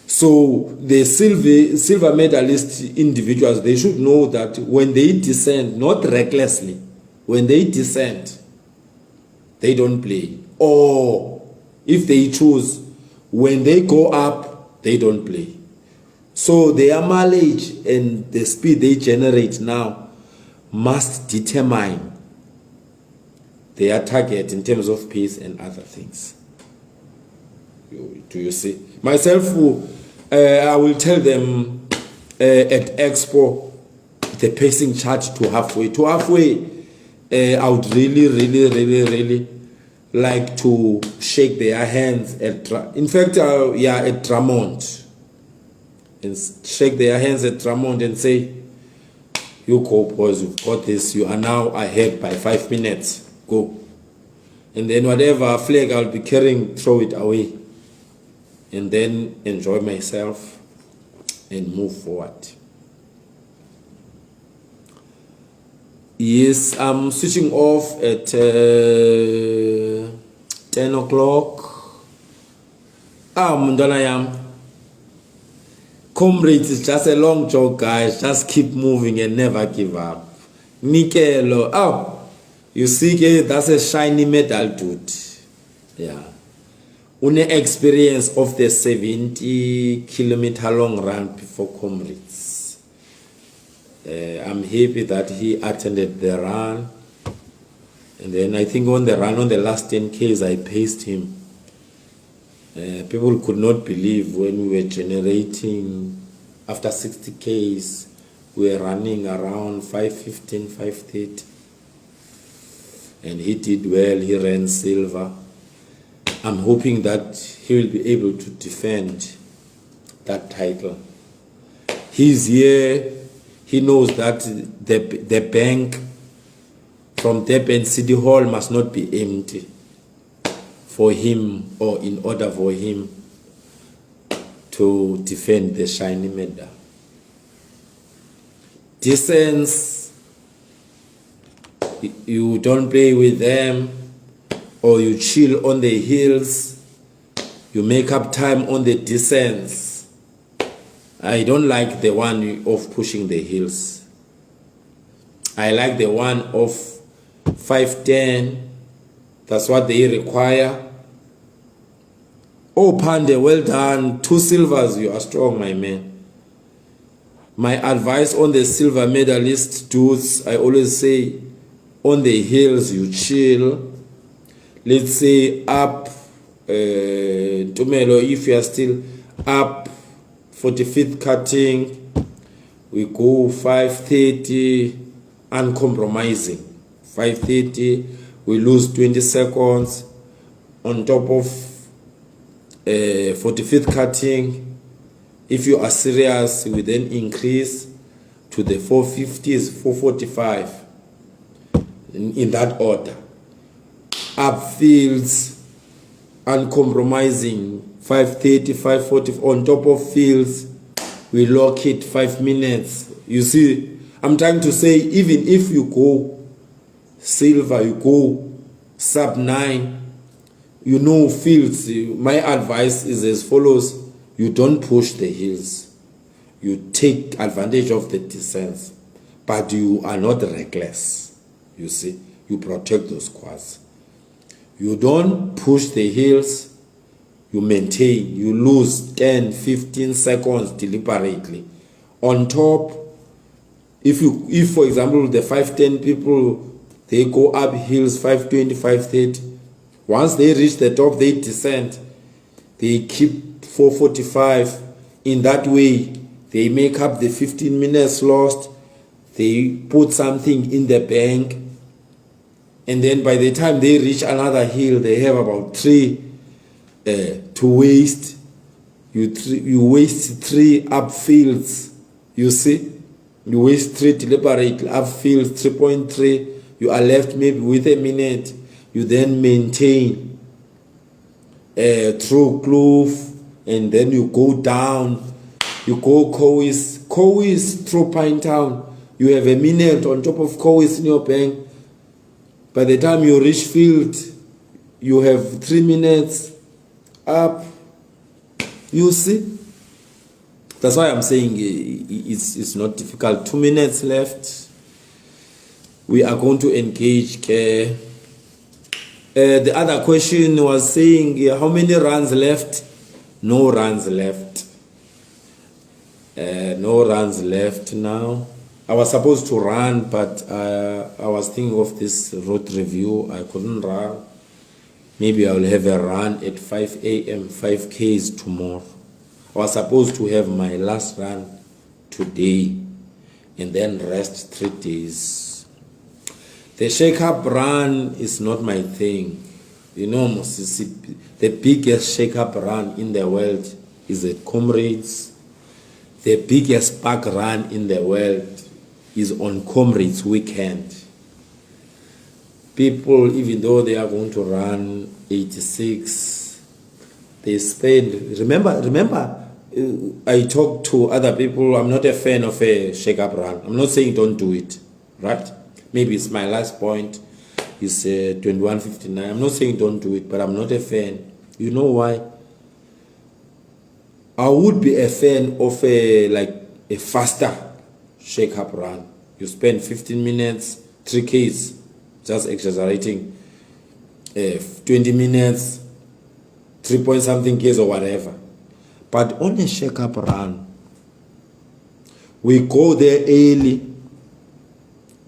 So the silver medalist individuals, they should know that when they descend, not recklessly, when they descend, they don't play. Or if they choose, when they go up, they don't play. So their mileage and the speed they generate now must determine their target in terms of pace and other things. Do you see? Myself, I will tell them at Expo, the pacing chart to halfway. To halfway, I would really like to shake their hands at, in fact, at Drummond. And shake their hands at Drummond and say, you go boys, you've got this, you are now ahead by 5 minutes, go. And then whatever flag I'll be carrying, throw it away. And then enjoy myself and move forward. Yes, I'm switching off at 10 o'clock. Mundana Comrades is just a long jog, guys. Just keep moving and never give up. Nikelo. You see, that's a shiny medal, dude. Yeah. Une experience of the 70-kilometer long run before Comrades. I'm happy that he attended the run. And then I think on the run, on the last 10Ks, I paced him. People could not believe when we were generating, after 60Ks, we were running around 5:15, 5:30. And he did well, he ran silver. I'm hoping that he will be able to defend that title. He's here, he knows that the bank from Durban City Hall must not be empty for him, or in order for him to defend the shiny medal. Distance, you don't play with them, or you chill on the hills, you make up time on the descents. I don't like the one of pushing the hills. I like the one of 5:10. That's what they require. Oh, Pande, well done. 2 silvers, you are strong, my man. My advice on the silver medalist dudes, I always say, on the hills, you chill. Let's say up, Tumelo, if you are still up 45th cutting, we go 5:30, uncompromising. 5:30, we lose 20 seconds. On top of 45th cutting, if you are serious, we then increase to the 450s, 445, in that order. Upfields, uncompromising, 5:30, 5:40. On top of fields, we lock it 5 minutes. You see, I'm trying to say, even if you go silver, you go sub 9, you know fields. My advice is as follows: you don't push the hills. You take advantage of the descents, but you are not reckless. You see, you protect those quads. You don't push the hills, you maintain, you lose 10, 15 seconds deliberately. On top, if for example the 510 people, they go up hills 520, 530, once they reach the top, they descend, they keep 445. In that way, they make up the 15 minutes lost, they put something in the bank, and then by the time they reach another hill, they have about 3 to waste. You waste 3 upfields. You see, you waste 3 deliberately upfields, 3.3. You are left maybe with a minute. You then maintain through Kloof, and then you go down. You go Coes through Pinetown. You have a minute on top of Coes in your bank. By the time you reach field, you have 3 minutes up. You see? That's why I'm saying it's not difficult. 2 minutes left. We are going to engage. The other question was saying how many runs left? No runs left. No runs left now. I was supposed to run, but I was thinking of this road review. I couldn't run. Maybe I will have a run at 5 a.m., 5Ks tomorrow. I was supposed to have my last run today and then rest 3 days. The shake-up run is not my thing. You know, Mississippi, the biggest shake-up run in the world is at Comrades. The biggest park run in the world is on Comrades weekend. People, even though they are going to run 86, they spend, remember, I talk to other people. I'm not a fan of a shake-up run. I'm not saying don't do it, right? Maybe it's my last point. It's 21:59. I'm not saying don't do it, but I'm not a fan. You know why? I would be a fan of a faster shake-up run. You spend 15 minutes, 3Ks, just exaggerating, 20 minutes, 3 point something Ks or whatever. But on a shake-up run, we go there early.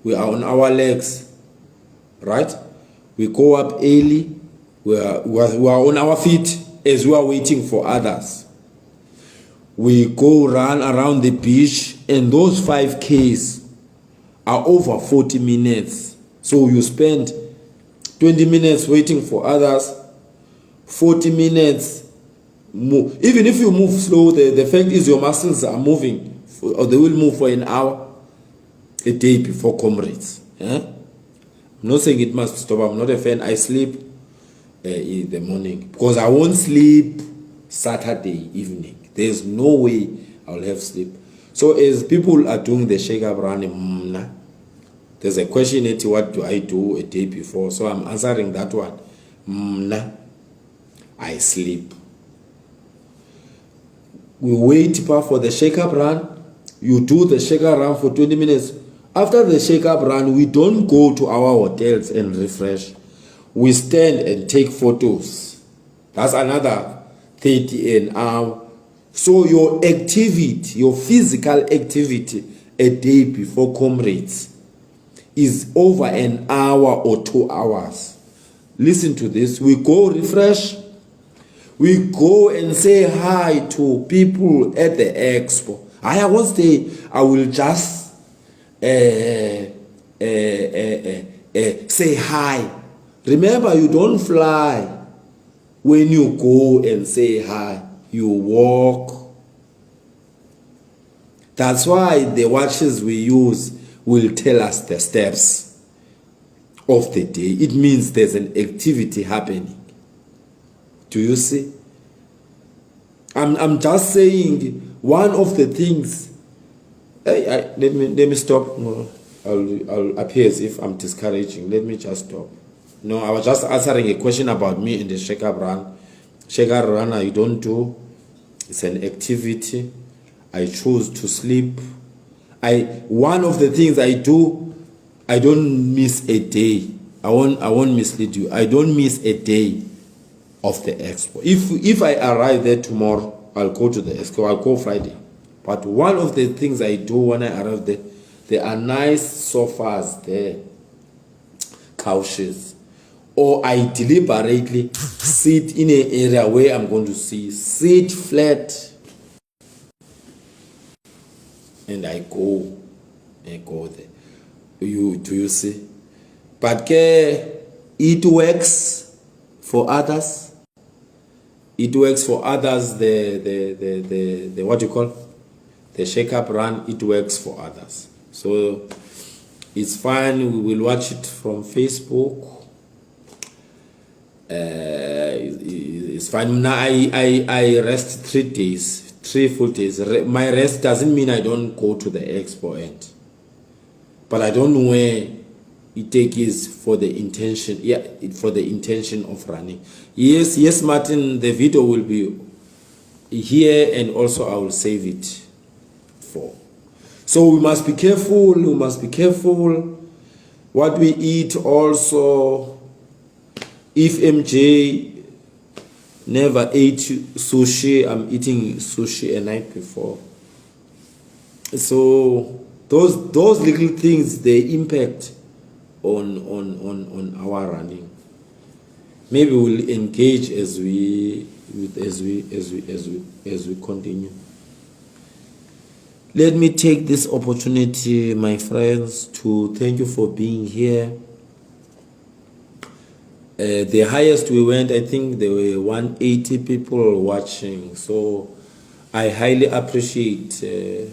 We are on our legs, right? We go up early. We are on our feet as we are waiting for others. We go run around the beach, and those 5Ks are over 40 minutes. So you spend 20 minutes waiting for others, 40 minutes. Even if you move slow, the fact is your muscles are moving, or they will move for an hour a day before Comrades. I'm not saying it must stop. I'm not a fan. I sleep in the morning because I won't sleep Saturday evening. There's no way I'll have sleep. So as people are doing the shake-up run, there's a question at what do I do a day before? So I'm answering that one. I sleep. We wait for the shake-up run. You do the shake-up run for 20 minutes. After the shake-up run, we don't go to our hotels and refresh. We stand and take photos. That's another 30 an hour. So your activity, your physical activity a day before Comrades is over an hour or 2 hours. Listen to this. We go refresh. We go and say hi to people at the expo. I won't stay. I will just say hi. Remember, you don't fly when you go and say hi. You walk. That's why the watches we use will tell us the steps of the day. It means there's an activity happening. Do you see? I'm just saying one of the things. Let me stop. No, I'll appear as if I'm discouraging. Let me just stop. No, I was just answering a question about me in the shake-up run. Shake-up run, you don't do. It's an activity. I choose to sleep. One of the things I do, I don't miss a day. I won't mislead you. I don't miss a day of the expo. If I arrive there tomorrow, I'll go to the expo. I'll go Friday. But one of the things I do when I arrive there are nice sofas there, couches. Or I deliberately sit in an area where I'm going to sit flat, and I go there. Do you see? But it works for others. It works for others. The what you call the shake up run. It works for others. So it's fine. We will watch it from Facebook. It's fine. Now I rest 3 days, 3 full days. My rest doesn't mean I don't go to the expo end, but I don't know where it is for the intention. Yeah, for the intention of running. Yes, Martin. The video will be here, and also I will save it for. So we must be careful. We must be careful what we eat also. If MJ never ate sushi, I'm eating sushi a night before. So those little things, they impact on our running. Maybe we'll engage as we continue. Let me take this opportunity, my friends, to thank you for being here. The highest we went, I think there were 180 people watching. So I highly appreciate to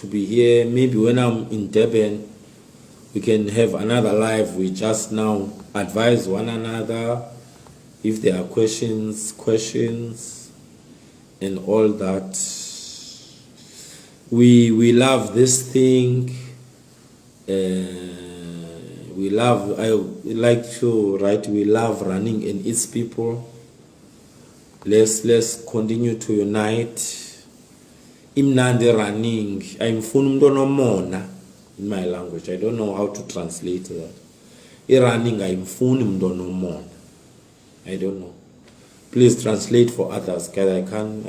be here. Maybe when I'm in Durban, we can have another live. We just now advise one another if there are questions, and all that. We love this thing. We love, I like to write, we love running and its people. Let's continue to unite. Imnandi running. I'm funumdonomona in my language. I don't know how to translate that. Running, I'm funumdonomona. I don't know. Please translate for others, guys. I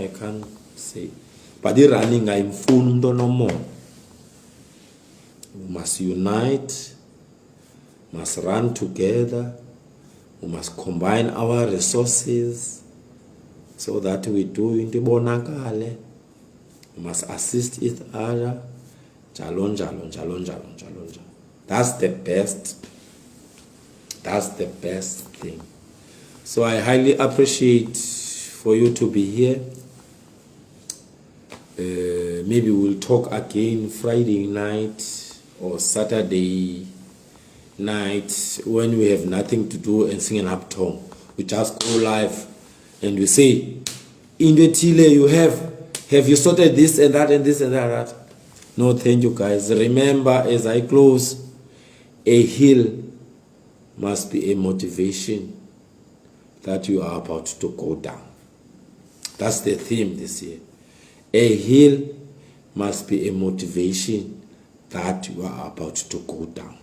can't say. But running, I'm funumdonomona. We must unite. Must run together. We must combine our resources so that we do in the bonakale. We must assist each other. Jalon. That's the best. That's the best thing. So I highly appreciate for you to be here. Maybe we'll talk again Friday night or Saturday night when we have nothing to do and sing an uptone. We just go live and we say, in the Chile you have you sorted this and that and this and that? No, thank you guys. Remember, as I close, a hill must be a motivation that you are about to go down. That's the theme this year. A hill must be a motivation that you are about to go down.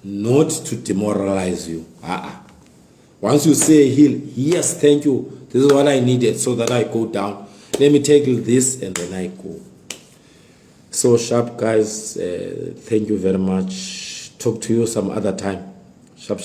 Not to demoralize you. Once you say a hill, yes, thank you. This is what I needed so that I go down. Let me take this and then I go. So sharp, guys. Thank you very much. Talk to you some other time. Sharp.